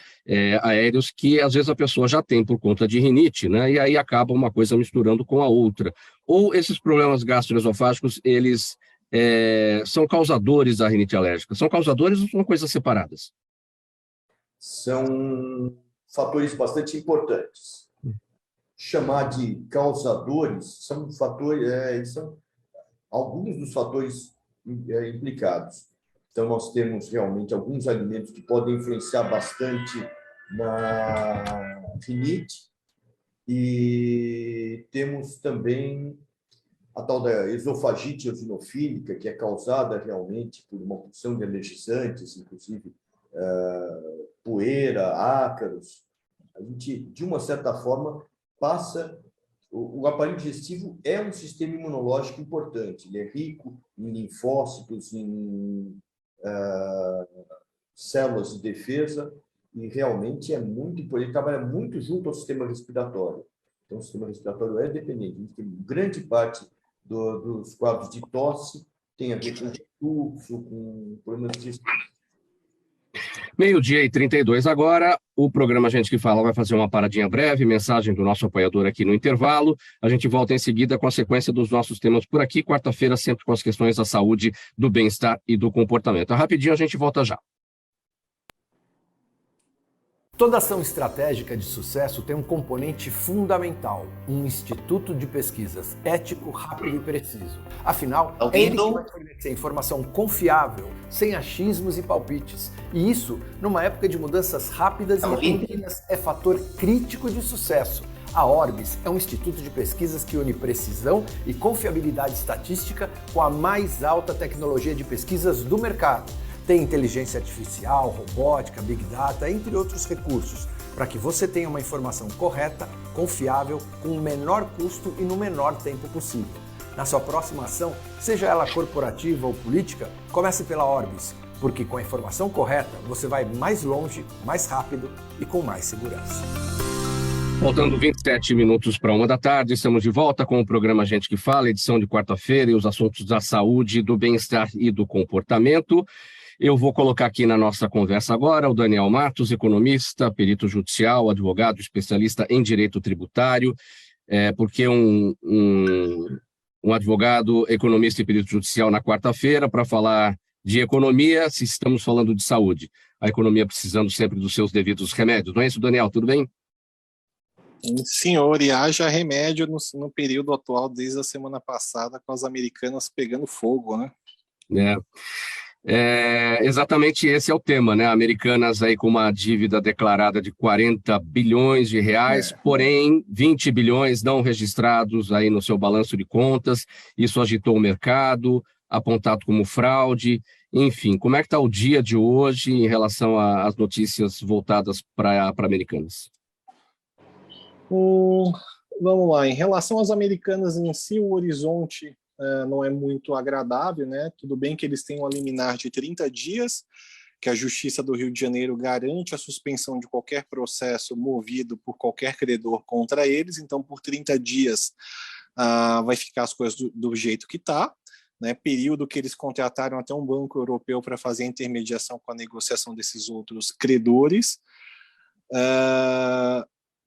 Speaker 2: aéreos que, às vezes, a pessoa já tem por conta de rinite, né? E aí acaba uma coisa misturando com a outra. Ou esses problemas gastroesofágicos, eles são causadores da rinite alérgica? São causadores ou são coisas separadas?
Speaker 4: São fatores bastante importantes. Chamar de causadores são fatores, são alguns dos fatores implicados. Então, nós temos realmente alguns alimentos que podem influenciar bastante na rinite, e temos também a tal da esofagite eosinofílica, que é causada realmente por uma porção de alergizantes, inclusive poeira, ácaros. A gente, de uma certa forma, passa... O aparelho digestivo é um sistema imunológico importante. Ele é rico em linfócitos, em células de defesa, e realmente é muito importante. Ele trabalha muito junto ao sistema respiratório. Então, o sistema respiratório é dependente. A gente tem grande parte dos quadros de tosse tem a ver com refluxo, com problemas digestivos.
Speaker 2: 12h32 agora, o programa Gente que Fala vai fazer uma paradinha breve, mensagem do nosso apoiador aqui no intervalo. A gente volta em seguida com a sequência dos nossos temas por aqui, quarta-feira sempre com as questões da saúde, do bem-estar e do comportamento. Rapidinho a gente volta já.
Speaker 7: Toda ação estratégica de sucesso tem um componente fundamental, um instituto de pesquisas ético, rápido e preciso. Afinal, é ele que vai fornecer informação confiável, sem achismos e palpites. E isso, numa época de mudanças rápidas e repentinas, é fator crítico de sucesso. A Orbis é um instituto de pesquisas que une precisão e confiabilidade estatística com a mais alta tecnologia de pesquisas do mercado. Tem inteligência artificial, robótica, big data, entre outros recursos, para que você tenha uma informação correta, confiável, com o menor custo e no menor tempo possível. Na sua próxima ação, seja ela corporativa ou política, comece pela Orbis, porque com a informação correta você vai mais longe, mais rápido e com mais segurança.
Speaker 2: Faltando 27 minutos para 13h, estamos de volta com o programa Gente que Fala, edição de quarta-feira, e os assuntos da saúde, do bem-estar e do comportamento. Eu vou colocar aqui na nossa conversa agora o Daniel Matos, economista, perito judicial, advogado, especialista em direito tributário, porque um advogado, economista e perito judicial na quarta-feira para falar de economia, se estamos falando de saúde. A economia precisando sempre dos seus devidos remédios. Não é isso, Daniel? Tudo bem?
Speaker 8: Senhor, e haja remédio no período atual, desde a semana passada, com as americanas pegando fogo, né?
Speaker 2: Exatamente esse é o tema, né? Americanas aí com uma dívida declarada de 40 bilhões de reais, porém 20 bilhões não registrados aí no seu balanço de contas. Isso agitou o mercado, apontado como fraude. Enfim, como é que está o dia de hoje em relação às notícias voltadas para Americanas?
Speaker 8: Vamos lá, em relação às Americanas em si, o horizonte não é muito agradável, né? Tudo bem que eles têm um liminar de 30 dias, que a Justiça do Rio de Janeiro garante a suspensão de qualquer processo movido por qualquer credor contra eles, então por 30 dias vai ficar as coisas do jeito que está, né? Período que eles contrataram até um banco europeu para fazer a intermediação com a negociação desses outros credores.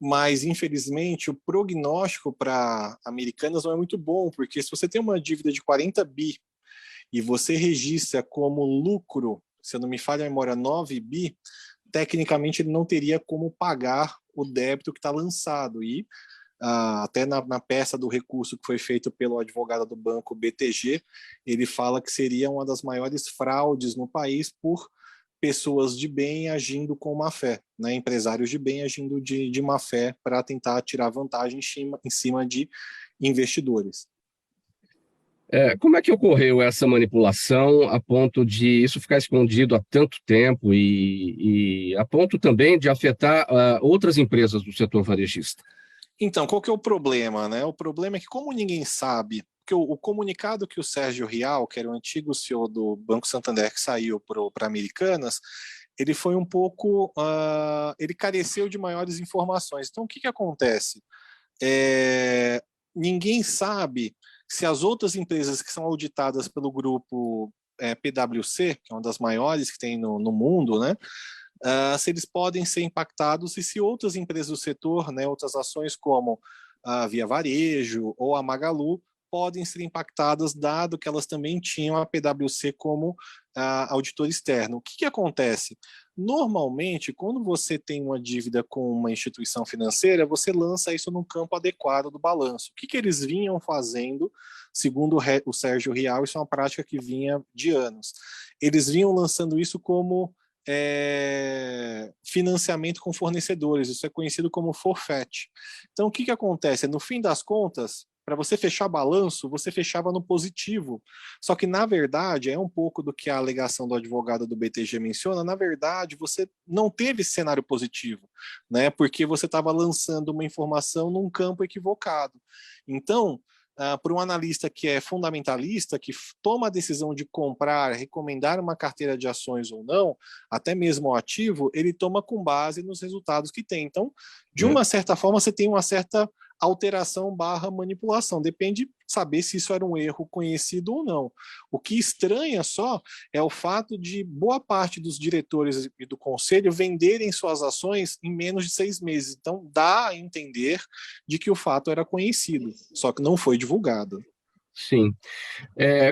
Speaker 8: Mas, infelizmente, o prognóstico para Americanas não é muito bom, porque se você tem uma dívida de 40 bi e você registra como lucro, se eu não me falha a memória, 9 bi, tecnicamente ele não teria como pagar o débito que está lançado. E até na peça do recurso que foi feito pelo advogado do banco BTG, ele fala que seria uma das maiores fraudes no país por pessoas de bem agindo com má fé, né? Empresários de bem agindo de má fé para tentar tirar vantagem em cima de investidores.
Speaker 2: Como é que ocorreu essa manipulação a ponto de isso ficar escondido há tanto tempo e a ponto também de afetar outras empresas do setor varejista?
Speaker 8: Então, qual que é o problema, né? O problema é que, como ninguém sabe, que o comunicado que o Sérgio Rial, que era o antigo CEO do Banco Santander, que saiu para Americanas, ele foi um pouco... ele careceu de maiores informações. Então, o que acontece? Ninguém sabe se as outras empresas que são auditadas pelo grupo PwC, que é uma das maiores que tem no mundo, né? Se eles podem ser impactados e se outras empresas do setor, né, outras ações como a Via Varejo ou a Magalu, podem ser impactadas, dado que elas também tinham a PwC como auditor externo. O que acontece? Normalmente, quando você tem uma dívida com uma instituição financeira, você lança isso num campo adequado do balanço. O que eles vinham fazendo, segundo o Sérgio Rial, isso é uma prática que vinha de anos. Eles vinham lançando isso como financiamento com fornecedores, isso é conhecido como forfait. Então, o que acontece? No fim das contas, para você fechar balanço, você fechava no positivo. Só que, na verdade, é um pouco do que a alegação do advogado do BTG menciona, na verdade, você não teve esse cenário positivo, né? Porque você estava lançando uma informação num campo equivocado. Então, para um analista que é fundamentalista, que toma a decisão de comprar, recomendar uma carteira de ações ou não, até mesmo o ativo, ele toma com base nos resultados que tem. Então, de uma certa forma, você tem uma certa alteração / manipulação. Depende de saber se isso era um erro conhecido ou não. O que estranha só é o fato de boa parte dos diretores e do conselho venderem suas ações em menos de 6 meses. Então, dá a entender de que o fato era conhecido, só que não foi divulgado.
Speaker 2: Sim.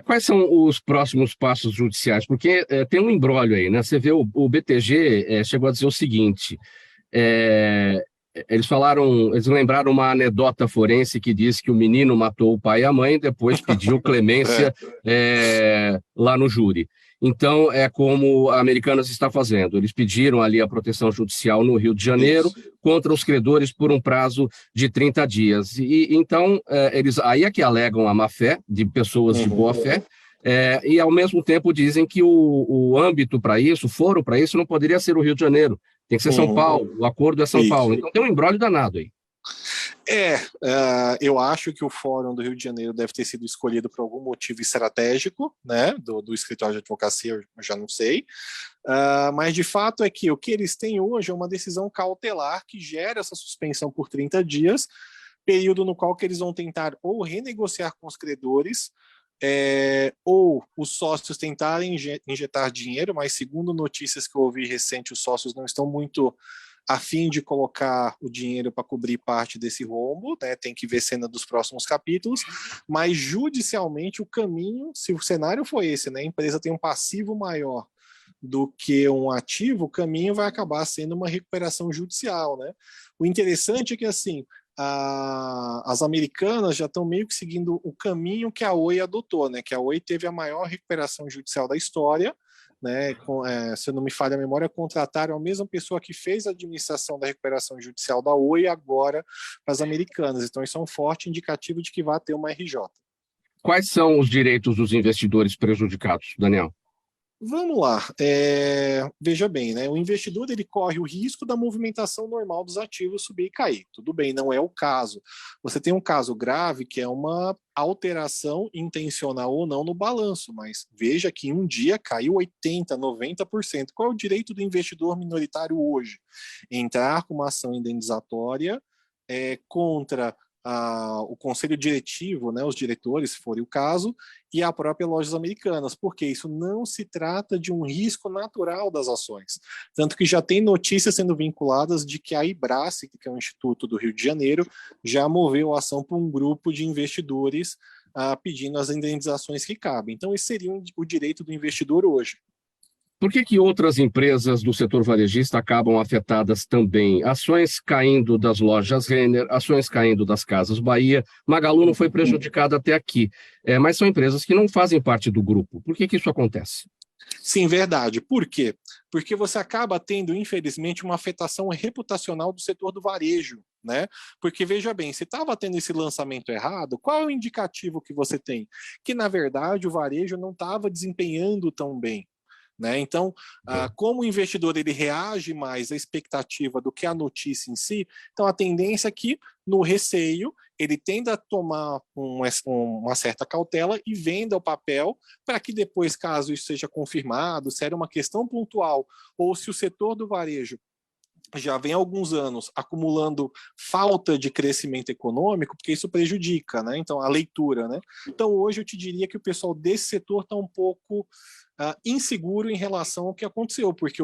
Speaker 2: Quais são os próximos passos judiciais? Porque tem um imbróglio aí, né? Você vê o BTG chegou a dizer o seguinte... Eles lembraram uma anedota forense que diz que o menino matou o pai e a mãe e depois pediu clemência lá no júri. Então, é como a Americanas está fazendo. Eles pediram ali a proteção judicial no Rio de Janeiro contra os credores por um prazo de 30 dias. Então, eles aí é que alegam a má-fé de pessoas de boa-fé, e, ao mesmo tempo, dizem que o âmbito para isso, o foro para isso, não poderia ser o Rio de Janeiro. Tem que ser São Paulo, o acordo é São Paulo. Então tem um imbróglio danado aí.
Speaker 8: Eu acho que o Fórum do Rio de Janeiro deve ter sido escolhido por algum motivo estratégico, né, do escritório de advocacia, eu já não sei. Mas de fato é que o que eles têm hoje é uma decisão cautelar que gera essa suspensão por 30 dias, período no qual que eles vão tentar ou renegociar com os credores, ou os sócios tentarem injetar dinheiro, mas segundo notícias que eu ouvi recente, os sócios não estão muito a fim de colocar o dinheiro para cobrir parte desse rombo, né? Tem que ver cena dos próximos capítulos, mas judicialmente o caminho, se o cenário for esse, né? A empresa tem um passivo maior do que um ativo, o caminho vai acabar sendo uma recuperação judicial, né? O interessante é que, assim, as americanas já estão meio que seguindo o caminho que a Oi adotou, né? Que a Oi teve a maior recuperação judicial da história, né? Se eu não me falha a memória, contrataram a mesma pessoa que fez a administração da recuperação judicial da Oi agora para as americanas. Então, isso é um forte indicativo de que vai ter uma RJ.
Speaker 2: Quais são os direitos dos investidores prejudicados, Daniel?
Speaker 8: Vamos lá. Veja bem, né? O investidor ele corre o risco da movimentação normal dos ativos subir e cair. Tudo bem, não é o caso. Você tem um caso grave que é uma alteração intencional ou não no balanço, mas veja que em um dia caiu 80%, 90%. Qual é o direito do investidor minoritário hoje? Entrar com uma ação indenizatória contra o conselho diretivo, né, os diretores, se for o caso, e a própria Lojas Americanas, porque isso não se trata de um risco natural das ações. Tanto que já tem notícias sendo vinculadas de que a IBRASE, que é o Instituto do Rio de Janeiro, já moveu a ação para um grupo de investidores pedindo as indenizações que cabem. Então, esse seria o direito do investidor hoje.
Speaker 2: Por que outras empresas do setor varejista acabam afetadas também? Ações caindo das lojas Renner, ações caindo das Casas Bahia. Magalu não foi prejudicada até aqui, mas são empresas que não fazem parte do grupo. Por que isso acontece?
Speaker 8: Sim, verdade. Por quê? Porque você acaba tendo, infelizmente, uma afetação reputacional do setor do varejo, né? Porque, veja bem, se estava tendo esse lançamento errado, qual é o indicativo que você tem? Que, na verdade, o varejo não estava desempenhando tão bem. Né? Então, como o investidor ele reage mais à expectativa do que à notícia em si, então a tendência é que, no receio, ele tenda a tomar uma certa cautela e venda o papel para que depois, caso isso seja confirmado, se era uma questão pontual ou se o setor do varejo já vem há alguns anos acumulando falta de crescimento econômico, porque isso prejudica, né? Então, a leitura, né? Então, hoje eu te diria que o pessoal desse setor está um pouco inseguro em relação ao que aconteceu, porque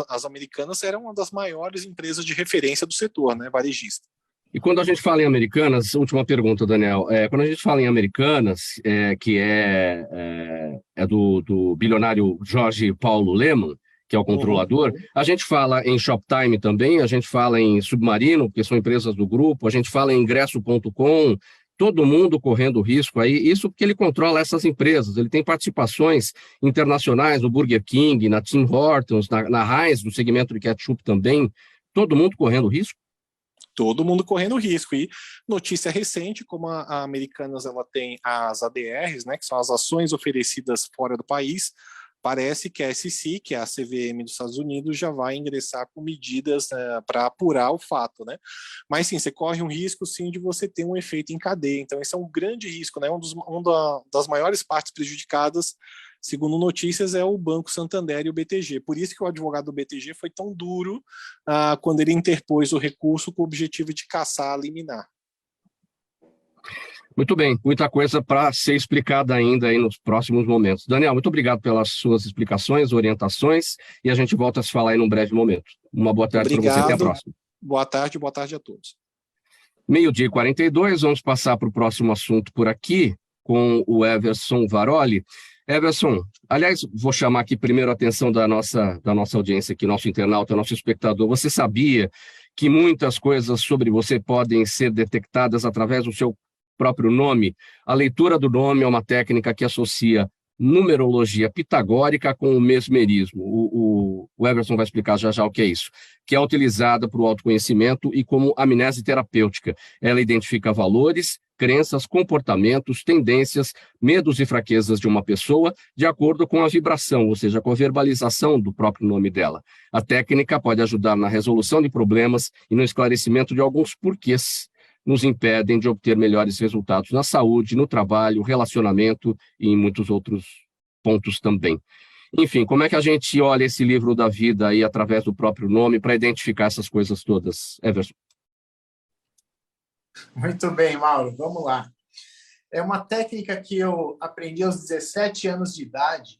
Speaker 8: as Americanas eram uma das maiores empresas de referência do setor, né? Varejista.
Speaker 2: E quando a gente fala em Americanas, última pergunta, Daniel, quando a gente fala em Americanas, que é do bilionário Jorge Paulo Lemann, que é o controlador, a gente fala em Shoptime também, a gente fala em Submarino, porque são empresas do grupo, a gente fala em Ingresso.com, todo mundo correndo risco aí, isso porque ele controla essas empresas, ele tem participações internacionais no Burger King, na Tim Hortons, na Heinz, do segmento de ketchup também, todo mundo correndo risco?
Speaker 8: Todo mundo correndo risco. E notícia recente, como a Americanas ela tem as ADRs, né, que são as ações oferecidas fora do país, parece que a SEC, que é a CVM dos Estados Unidos, já vai ingressar com medidas para apurar o fato, né? Mas sim, você corre um risco sim de você ter um efeito em cadeia. Então esse é um grande risco, né? Das maiores partes prejudicadas, segundo notícias, é o Banco Santander e o BTG. Por isso que o advogado do BTG foi tão duro quando ele interpôs o recurso com o objetivo de caçar a liminar.
Speaker 2: Muito bem, muita coisa para ser explicada ainda aí nos próximos momentos. Daniel, muito obrigado pelas suas explicações, orientações, e a gente volta a se falar aí num breve momento. Uma boa tarde para você, até a próxima.
Speaker 8: Boa tarde a todos.
Speaker 2: 12:42, vamos passar para o próximo assunto por aqui, com o Everson Varoli. Everson, aliás, vou chamar aqui primeiro a atenção da nossa audiência aqui, nosso internauta, nosso espectador. Você sabia que muitas coisas sobre você podem ser detectadas através do seu próprio nome? A leitura do nome é uma técnica que associa numerologia pitagórica com o mesmerismo. O Everson vai explicar já o que é isso, que é utilizada para o autoconhecimento e como amnésia terapêutica. Ela identifica valores, crenças, comportamentos, tendências, medos e fraquezas de uma pessoa de acordo com a vibração, ou seja, com a verbalização do próprio nome dela. A técnica pode ajudar na resolução de problemas e no esclarecimento de alguns porquês nos impedem de obter melhores resultados na saúde, no trabalho, relacionamento e em muitos outros pontos também. Enfim, como é que a gente olha esse livro da vida aí através do próprio nome para identificar essas coisas todas, Everson?
Speaker 3: Muito bem, Mauro, vamos lá. É uma técnica que eu aprendi aos 17 anos de idade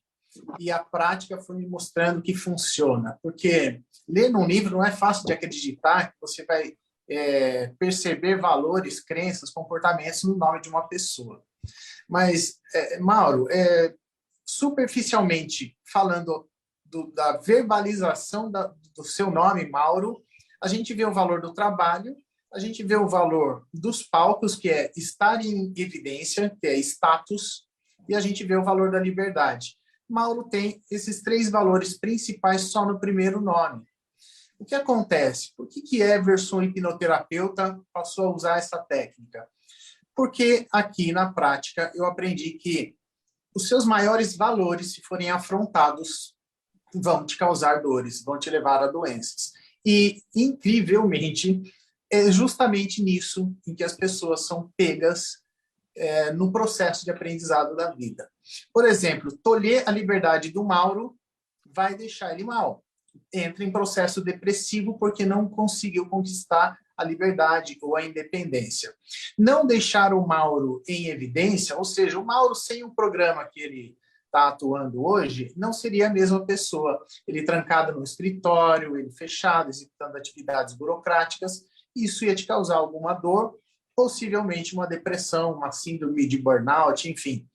Speaker 3: e a prática foi me mostrando que funciona, porque ler num livro não é fácil de acreditar que você vai perceber valores, crenças, comportamentos no nome de uma pessoa. Mas, Mauro, superficialmente falando da verbalização do seu nome, Mauro, a gente vê o valor do trabalho A gente vê o valor dos palcos, que é estar em evidência, que é status, e a gente vê o valor da liberdade. Mauro tem esses 3 valores principais só no primeiro nome. O que acontece? Por que Everson, o hipnoterapeuta, passou a usar essa técnica? Porque aqui na prática eu aprendi que os seus maiores valores, se forem afrontados, vão te causar dores, vão te levar a doenças. E, incrivelmente, é justamente nisso em que as pessoas são pegas no processo de aprendizado da vida. Por exemplo, tolher a liberdade do Mauro vai deixar ele mal. Entra em processo depressivo porque não conseguiu conquistar a liberdade ou a independência. Não deixar o Mauro em evidência, ou seja, o Mauro sem o programa que ele está atuando hoje, não seria a mesma pessoa. Ele trancado no escritório, ele fechado, executando atividades burocráticas, isso ia te causar alguma dor, possivelmente uma depressão, uma síndrome de burnout, enfim.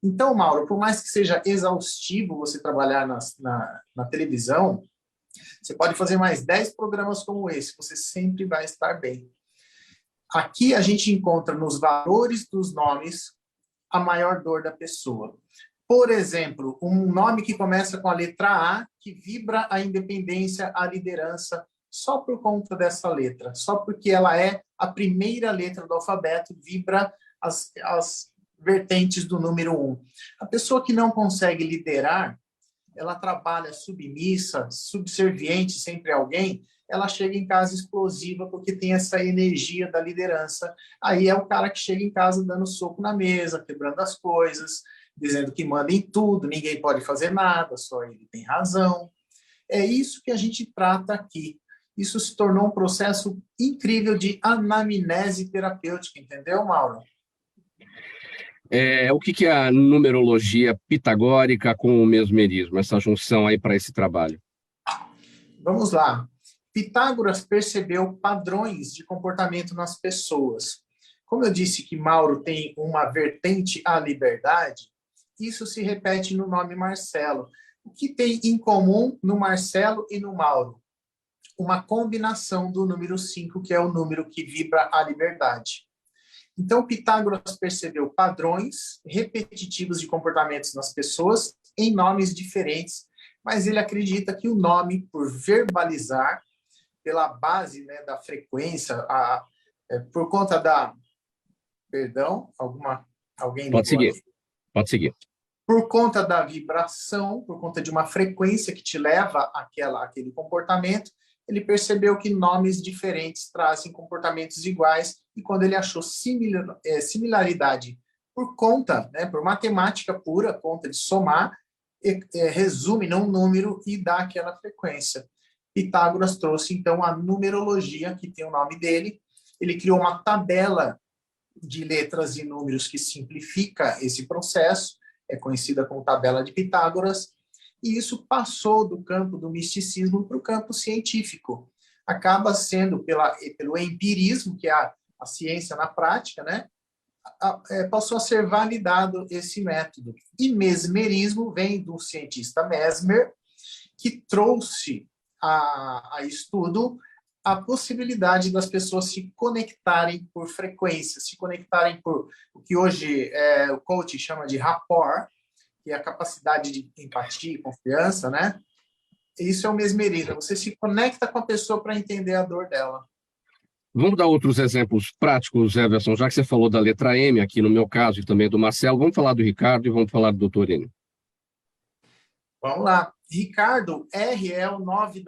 Speaker 3: Então, Mauro, por mais que seja exaustivo você trabalhar na televisão, você pode fazer mais 10 programas como esse, você sempre vai estar bem. Aqui a gente encontra nos valores dos nomes a maior dor da pessoa. Por exemplo, um nome que começa com a letra A, que vibra a independência, a liderança, só por conta dessa letra, só porque ela é a primeira letra do alfabeto, vibra as vertentes do número 1. A pessoa que não consegue liderar, ela trabalha submissa, subserviente, sempre alguém, ela chega em casa explosiva porque tem essa energia da liderança. Aí é o cara que chega em casa dando soco na mesa, quebrando as coisas, dizendo que manda em tudo, ninguém pode fazer nada, só ele tem razão. É isso que a gente trata aqui. Isso se tornou um processo incrível de anamnese terapêutica, entendeu, Mauro?
Speaker 2: O que é a numerologia pitagórica com o mesmerismo, essa junção aí para esse trabalho?
Speaker 3: Vamos lá. Pitágoras percebeu padrões de comportamento nas pessoas. Como eu disse que Mauro tem uma vertente à liberdade, isso se repete no nome Marcelo. O que tem em comum no Marcelo e no Mauro? Uma combinação do número 5, que é o número que vibra a liberdade. Então, Pitágoras percebeu padrões repetitivos de comportamentos nas pessoas em nomes diferentes, mas ele acredita que o nome, por verbalizar, pela base, né, da frequência, por conta da... Perdão, alguém...
Speaker 2: Pode seguir.
Speaker 3: Por conta da vibração, por conta de uma frequência que te leva àquele comportamento, ele percebeu que nomes diferentes trazem comportamentos iguais, e quando ele achou similaridade por conta, né, por matemática pura, conta de somar, resume num número e dá aquela frequência. Pitágoras trouxe, então, a numerologia, que tem o nome dele. Ele criou uma tabela de letras e números que simplifica esse processo, é conhecida como tabela de Pitágoras, e isso passou do campo do misticismo para o campo científico. Acaba sendo pelo empirismo, que é a ciência na prática, né? Passou a ser validado esse método. E mesmerismo vem do cientista Mesmer, que trouxe a estudo a possibilidade das pessoas se conectarem por frequência, se conectarem por o que hoje o coach chama de rapport, que é a capacidade de empatia e confiança, né? Isso é o mesmerismo. Você se conecta com a pessoa para entender a dor dela.
Speaker 2: Vamos dar outros exemplos práticos, Everson, já que você falou da letra M, aqui no meu caso, e também do Marcelo, vamos falar do Ricardo e vamos falar do Dr. Enio.
Speaker 3: Vamos lá. Ricardo, R é o 9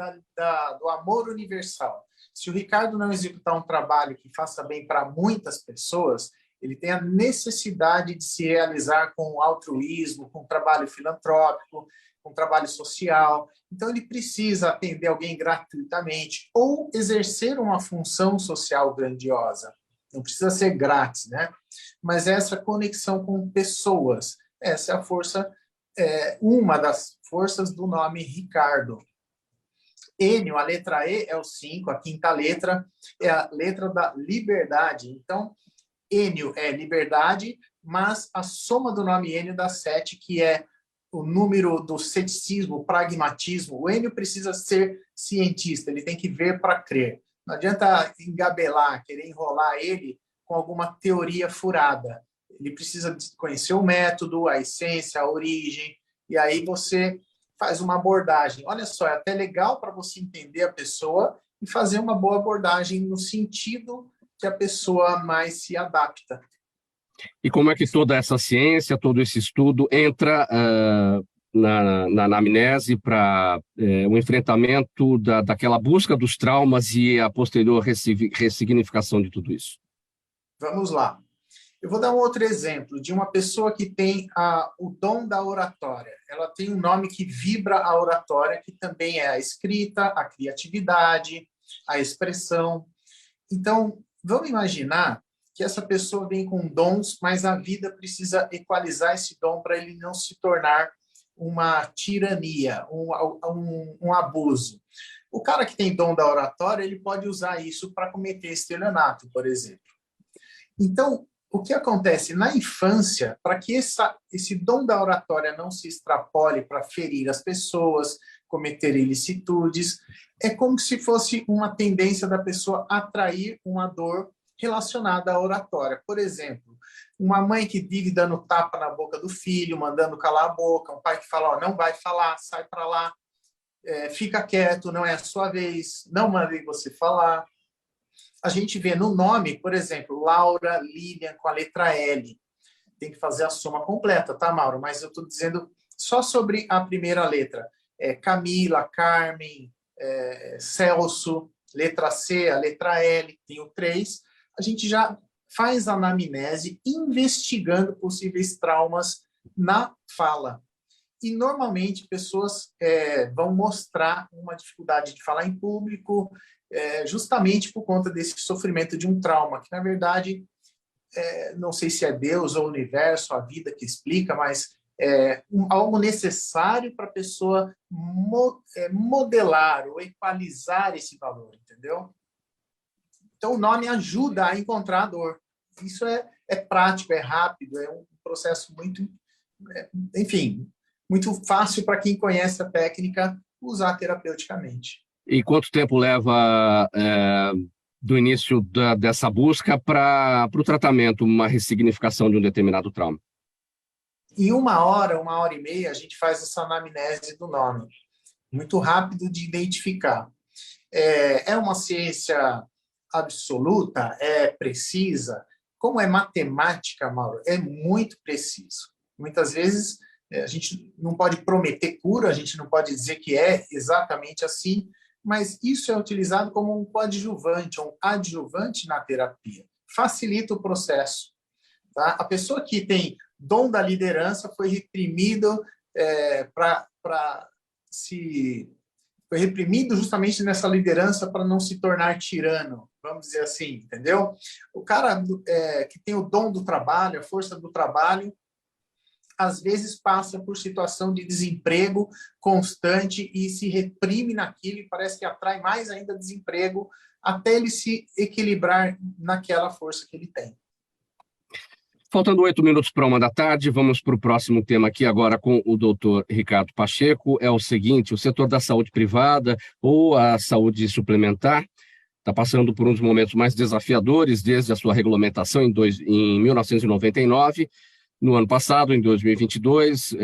Speaker 3: do amor universal. Se o Ricardo não executar um trabalho que faça bem para muitas pessoas, ele tem a necessidade de se realizar com altruísmo, com trabalho filantrópico, com trabalho social. Então, ele precisa atender alguém gratuitamente ou exercer uma função social grandiosa. Não precisa ser grátis, né? Mas essa conexão com pessoas, essa é a força, uma das forças do nome Ricardo. Enio, a letra E é o 5, a quinta letra é a letra da liberdade. Então, Enio é liberdade, mas a soma do nome Enio dá 7, que é o número do ceticismo, pragmatismo. O Enio precisa ser cientista, ele tem que ver para crer. Não adianta engabelar, querer enrolar ele com alguma teoria furada. Ele precisa conhecer o método, a essência, a origem, e aí você faz uma abordagem. Olha só, é até legal para você entender a pessoa e fazer uma boa abordagem no sentido que a pessoa mais se adapta.
Speaker 2: E como é que toda essa ciência, todo esse estudo entra na anamnese para o enfrentamento daquela busca dos traumas e a posterior ressignificação de tudo isso?
Speaker 3: Vamos lá. Eu vou dar um outro exemplo de uma pessoa que tem o dom da oratória. Ela tem um nome que vibra a oratória, que também é a escrita, a criatividade, a expressão. Então, vamos imaginar que essa pessoa vem com dons, mas a vida precisa equalizar esse dom para ele não se tornar uma tirania, um abuso. O cara que tem dom da oratória, ele pode usar isso para cometer estelionato, por exemplo. Então, o que acontece na infância, para que esse dom da oratória não se extrapole para ferir as pessoas, cometer ilicitudes, é como se fosse uma tendência da pessoa atrair uma dor relacionada à oratória. Por exemplo, uma mãe que vive dando tapa na boca do filho, mandando calar a boca, um pai que fala, não vai falar, sai para lá, fica quieto, não é a sua vez, não mandei você falar. A gente vê no nome, por exemplo, Laura, Lilian, com a letra L. Tem que fazer a soma completa, tá, Mauro? Mas eu estou dizendo só sobre a primeira letra. Camila, Carmen, Celso, letra C, a letra L, tem o 3. A gente já faz a anamnese investigando possíveis traumas na fala. E, normalmente, pessoas vão mostrar uma dificuldade de falar em público, justamente por conta desse sofrimento de um trauma, que, na verdade, não sei se é Deus ou o universo, a vida que explica, mas algo necessário para a pessoa modelar ou equalizar esse valor, entendeu? Então, o nome ajuda a encontrar a dor. Isso é prático, é rápido, é um processo muito, enfim, muito fácil para quem conhece a técnica usar terapeuticamente.
Speaker 2: E quanto tempo leva do início dessa busca para o tratamento, uma ressignificação de um determinado trauma?
Speaker 3: Em 1 hora e meia, a gente faz essa anamnese do nome. Muito rápido de identificar. É uma ciência absoluta? É precisa? Como é matemática, Mauro, é muito preciso. Muitas vezes a gente não pode prometer cura, a gente não pode dizer que é exatamente assim, mas isso é utilizado como um coadjuvante, um adjuvante na terapia. Facilita o processo. Tá? A pessoa que tem dom da liderança foi reprimido foi reprimido justamente nessa liderança para não se tornar tirano, vamos dizer assim, entendeu? O cara que tem o dom do trabalho, a força do trabalho, às vezes passa por situação de desemprego constante e se reprime naquilo e parece que atrai mais ainda desemprego até ele se equilibrar naquela força que ele tem.
Speaker 2: Faltando 8 minutos para 1h, vamos para o próximo tema aqui agora com o doutor Ricardo Pacheco. É o seguinte, o setor da saúde privada ou a saúde suplementar está passando por um dos momentos mais desafiadores desde a sua regulamentação em 1999. No ano passado, em 2022,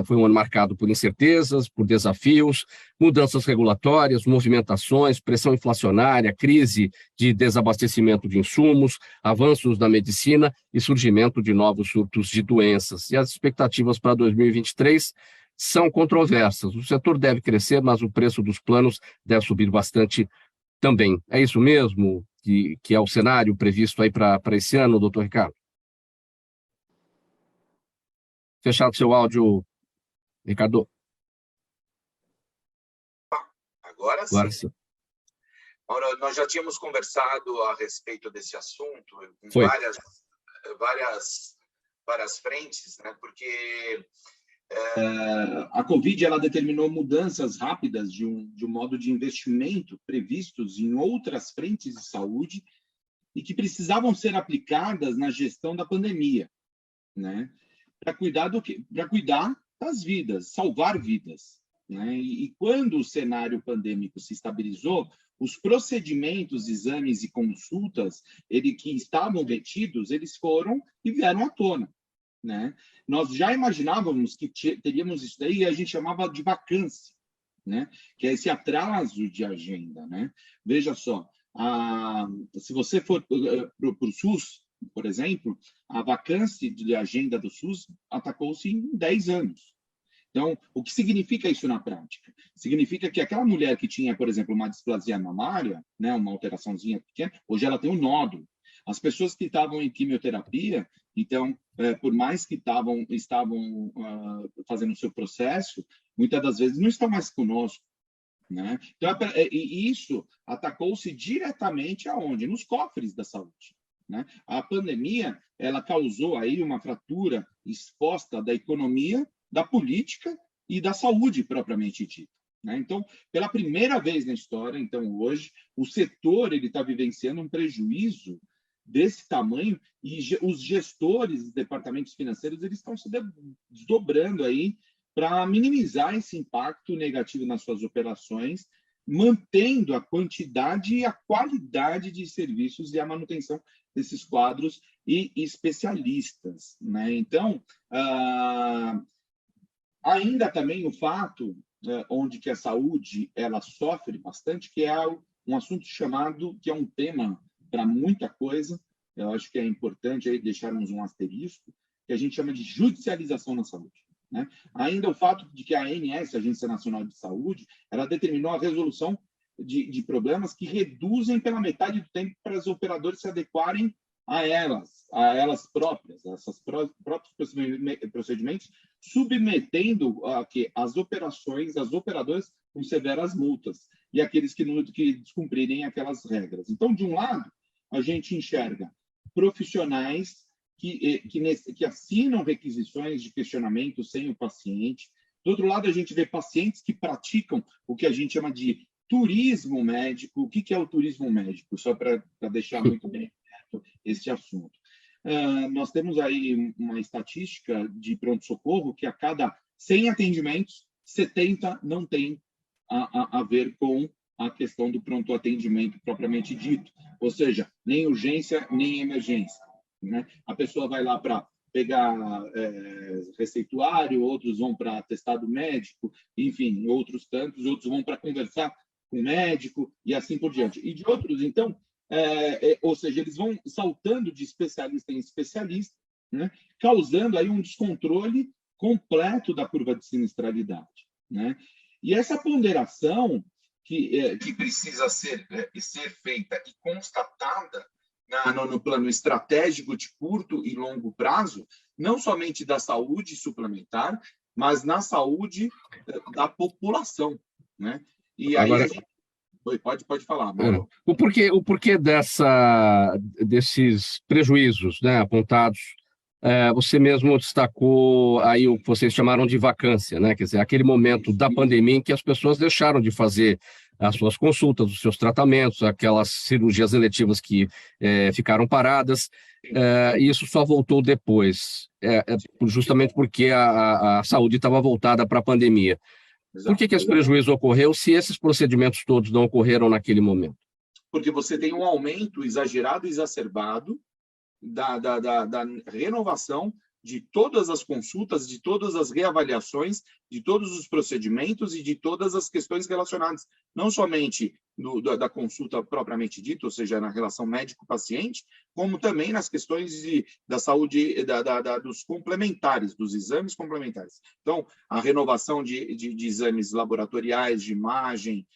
Speaker 2: foi um ano marcado por incertezas, por desafios, mudanças regulatórias, movimentações, pressão inflacionária, crise de desabastecimento de insumos, avanços da medicina e surgimento de novos surtos de doenças. E as expectativas para 2023 são controversas. O setor deve crescer, mas o preço dos planos deve subir bastante também. É isso mesmo que é o cenário previsto aí para esse ano, doutor Ricardo? Fechado seu áudio, Ricardo.
Speaker 9: Agora sim. Mauro, nós já tínhamos conversado a respeito desse assunto em várias frentes, né? Porque
Speaker 5: a Covid ela determinou mudanças rápidas de um modo de investimento previstos em outras frentes de saúde e que precisavam ser aplicadas na gestão da pandemia, né? Para cuidar das vidas, salvar vidas, né? E quando o cenário pandêmico se estabilizou, os procedimentos, exames e consultas que estavam retidos, eles foram e vieram à tona, né? Nós já imaginávamos que teríamos isso daí, e a gente chamava de vacância, né? Que é esse atraso de agenda, né? Veja só, se você for para o SUS, por exemplo, a vacância de agenda do SUS atacou-se em 10 anos. Então, o que significa isso na prática? Significa que aquela mulher que tinha, por exemplo, uma displasia mamária, né, uma alteraçãozinha pequena, hoje ela tem um nódulo. As pessoas que estavam em quimioterapia, então, por mais que estavam fazendo o seu processo, muitas das vezes não estão mais conosco, né? Então, isso atacou-se diretamente aonde? Nos cofres da saúde, né? A pandemia, ela causou aí uma fratura exposta da economia, da política e da saúde propriamente dita, né? Então, pela primeira vez na história, então hoje, o setor ele está vivenciando um prejuízo desse tamanho e os gestores dos departamentos financeiros eles estão se desdobrando aí para minimizar esse impacto negativo nas suas operações, mantendo a quantidade e a qualidade de serviços e a manutenção desses quadros e especialistas, né? Então, ainda também o fato onde que a saúde ela sofre bastante, que é um assunto chamado, que é um tema para muita coisa, eu acho que é importante aí deixarmos um asterisco, que a gente chama de judicialização na saúde, né? Ainda o fato de que a ANS, Agência Nacional de Saúde, ela determinou a resolução de problemas que reduzem pela metade do tempo para os operadores se adequarem a elas próprias, a esses próprios procedimentos, submetendo as operadoras com severas multas e aqueles que descumprirem aquelas regras. Então, de um lado, a gente enxerga profissionais que assinam requisições de questionamento sem o paciente. Do outro lado, a gente vê pacientes que praticam o que a gente chama de turismo médico. O que é o turismo médico? Só para deixar muito bem certo esse assunto. Nós temos aí uma estatística de pronto-socorro que a cada 100 atendimentos, 70 não tem a ver com a questão do pronto atendimento propriamente dito, ou seja, nem urgência, nem emergência, né? A pessoa vai lá para pegar receituário, outros vão para atestado médico, enfim, outros vão para conversar com o médico e assim por diante. E de outros, então, ou seja, eles vão saltando de especialista em especialista, né? Causando aí um descontrole completo da curva de sinistralidade, né? E essa ponderação que precisa ser feita e constatada no plano estratégico de curto e longo prazo, não somente da saúde suplementar, mas na saúde da população, né? E aí
Speaker 2: agora,
Speaker 5: pode falar.
Speaker 2: O porquê desses prejuízos, né, apontados? Você mesmo destacou aí o que vocês chamaram de vacância, né? Quer dizer, aquele momento da pandemia em que as pessoas deixaram de fazer as suas consultas, os seus tratamentos, aquelas cirurgias eletivas que ficaram paradas, e isso só voltou depois, justamente porque a saúde estava voltada para a pandemia. Por que esse prejuízo ocorreu se esses procedimentos todos não ocorreram naquele momento?
Speaker 5: Porque você tem um aumento exagerado e exacerbado da renovação de todas as consultas, de todas as reavaliações, de todos os procedimentos e de todas as questões relacionadas, não somente da consulta propriamente dita, ou seja, na relação médico-paciente, como também nas questões da saúde, dos complementares, dos exames complementares. Então, a renovação de exames laboratoriais, de imagem,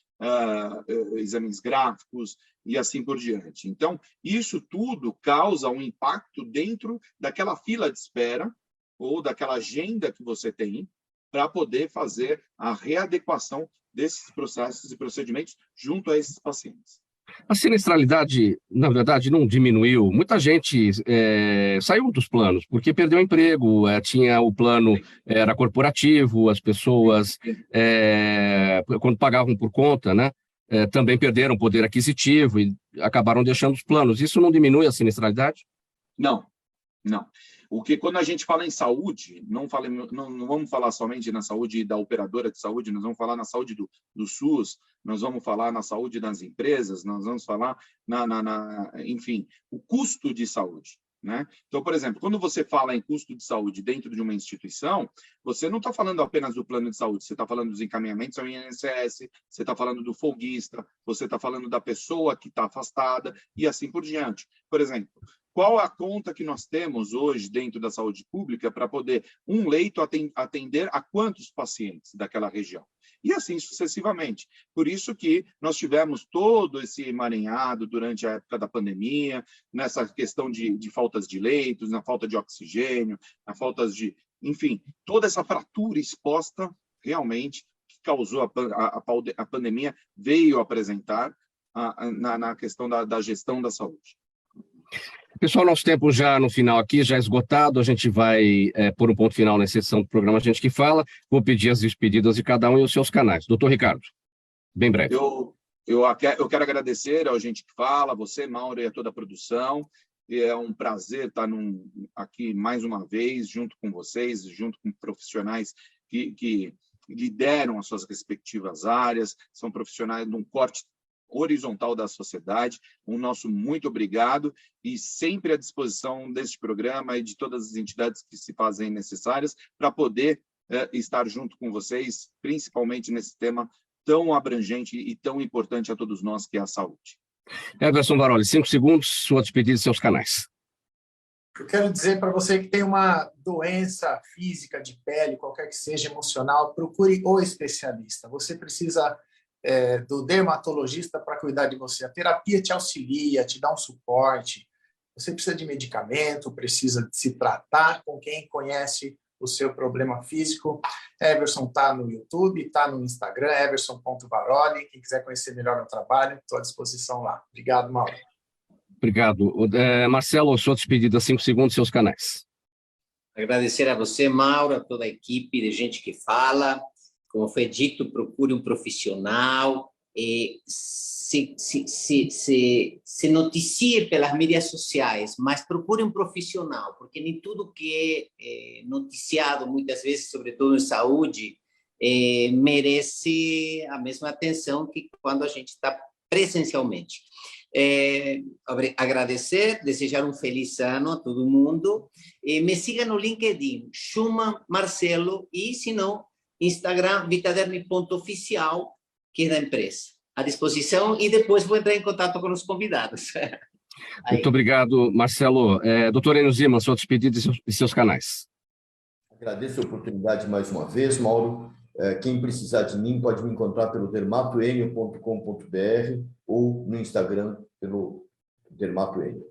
Speaker 5: exames gráficos e assim por diante. Então, isso tudo causa um impacto dentro daquela fila de espera ou daquela agenda que você tem para poder fazer a readequação desses processos e procedimentos junto a esses pacientes.
Speaker 2: A sinistralidade, na verdade, não diminuiu. Muita gente saiu dos planos, porque perdeu o emprego, tinha o plano, era corporativo, as pessoas, quando pagavam por conta, né, também perderam poder aquisitivo e acabaram deixando os planos. Isso não diminui a sinistralidade?
Speaker 5: Não. O que, quando a gente fala em saúde, não vamos falar somente na saúde da operadora de saúde, nós vamos falar na saúde do SUS, nós vamos falar na saúde das empresas, nós vamos falar, enfim, o custo de saúde. Né? Então, por exemplo, quando você fala em custo de saúde dentro de uma instituição, você não está falando apenas do plano de saúde, você está falando dos encaminhamentos ao INSS, você está falando do folguista, você está falando da pessoa que está afastada e assim por diante. Por exemplo, qual a conta que nós temos hoje dentro da saúde pública para poder um leito atender a quantos pacientes daquela região? E assim sucessivamente. Por isso que nós tivemos todo esse emaranhado durante a época da pandemia, nessa questão de faltas de leitos, na falta de oxigênio, na falta de... Enfim, toda essa fratura exposta, realmente, que causou a pandemia, veio apresentar na questão da gestão da saúde.
Speaker 2: Pessoal, nosso tempo já no final aqui, já esgotado, a gente vai pôr um ponto final nessa sessão do programa Gente que Fala. Vou pedir as despedidas de cada um e os seus canais. Doutor Ricardo, bem breve.
Speaker 5: Eu quero agradecer ao Gente que Fala, você, Mauro, e a toda a produção. É um prazer estar aqui mais uma vez, junto com vocês, junto com profissionais que lideram as suas respectivas áreas, são profissionais de um corte horizontal da sociedade. Um nosso muito obrigado e sempre à disposição deste programa e de todas as entidades que se fazem necessárias para poder estar junto com vocês, principalmente nesse tema tão abrangente e tão importante a todos nós, que é a saúde.
Speaker 2: Everson Varoli, 5 segundos, sua despedida e seus canais.
Speaker 3: Eu quero dizer para você que tem uma doença física, de pele, qualquer que seja, emocional, procure o especialista. Você precisa do dermatologista para cuidar de você. A terapia te auxilia, te dá um suporte. Você precisa de medicamento, precisa de se tratar com quem conhece o seu problema físico. Everson está no YouTube, está no Instagram, everson.varoli. Quem quiser conhecer melhor meu trabalho, estou à disposição lá. Obrigado, Mauro.
Speaker 2: Obrigado. Marcelo, sua despedida, 5 segundos, seus canais.
Speaker 6: Agradecer a você, Mauro, a toda a equipe de Gente que Fala. Como foi dito, procure um profissional, se noticie pelas mídias sociais, mas procure um profissional, porque nem tudo que é noticiado, muitas vezes, sobretudo em saúde, merece a mesma atenção que quando a gente está presencialmente. Agradecer, desejar um feliz ano a todo mundo. Me siga no LinkedIn, Schumann Marcelo, e se não, Instagram, vitadermi.oficial, que é da empresa. À disposição, e depois vou entrar em contato com os convidados.
Speaker 2: Muito obrigado, Marcelo. Doutor Enio Ziman, sua despedida e seus canais.
Speaker 4: Agradeço a oportunidade mais uma vez, Mauro. Quem precisar de mim pode me encontrar pelo dermatoenio.com.br ou no Instagram pelo dermatoenio.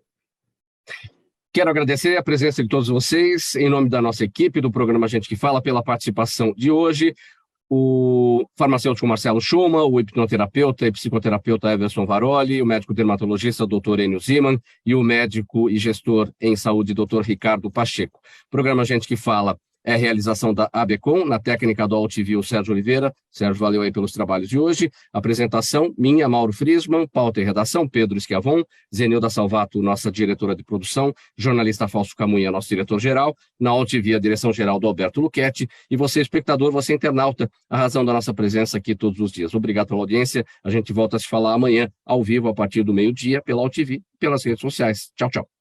Speaker 2: Quero agradecer a presença de todos vocês, em nome da nossa equipe do programa Gente que Fala, pela participação de hoje, o farmacêutico Marcelo Schumann, o hipnoterapeuta e psicoterapeuta Everson Varoli, o médico dermatologista Dr. Enio Ziman e o médico e gestor em saúde Dr. Ricardo Pacheco. O programa Gente que Fala é a realização da ABECOM, na técnica do Altivio Sérgio Oliveira. Sérgio, valeu aí pelos trabalhos de hoje. Apresentação, minha, Mauro Friesman, pauta e redação, Pedro Schiavon, Zenilda Salvato, nossa diretora de produção, jornalista Fausto Camunha, nosso diretor-geral, na Altivia, direção-geral do Alberto Luchetti, e você, espectador, você, internauta, a razão da nossa presença aqui todos os dias. Obrigado pela audiência, a gente volta a se falar amanhã, ao vivo, a partir do meio-dia, pela Altivia, pelas redes sociais. Tchau, tchau.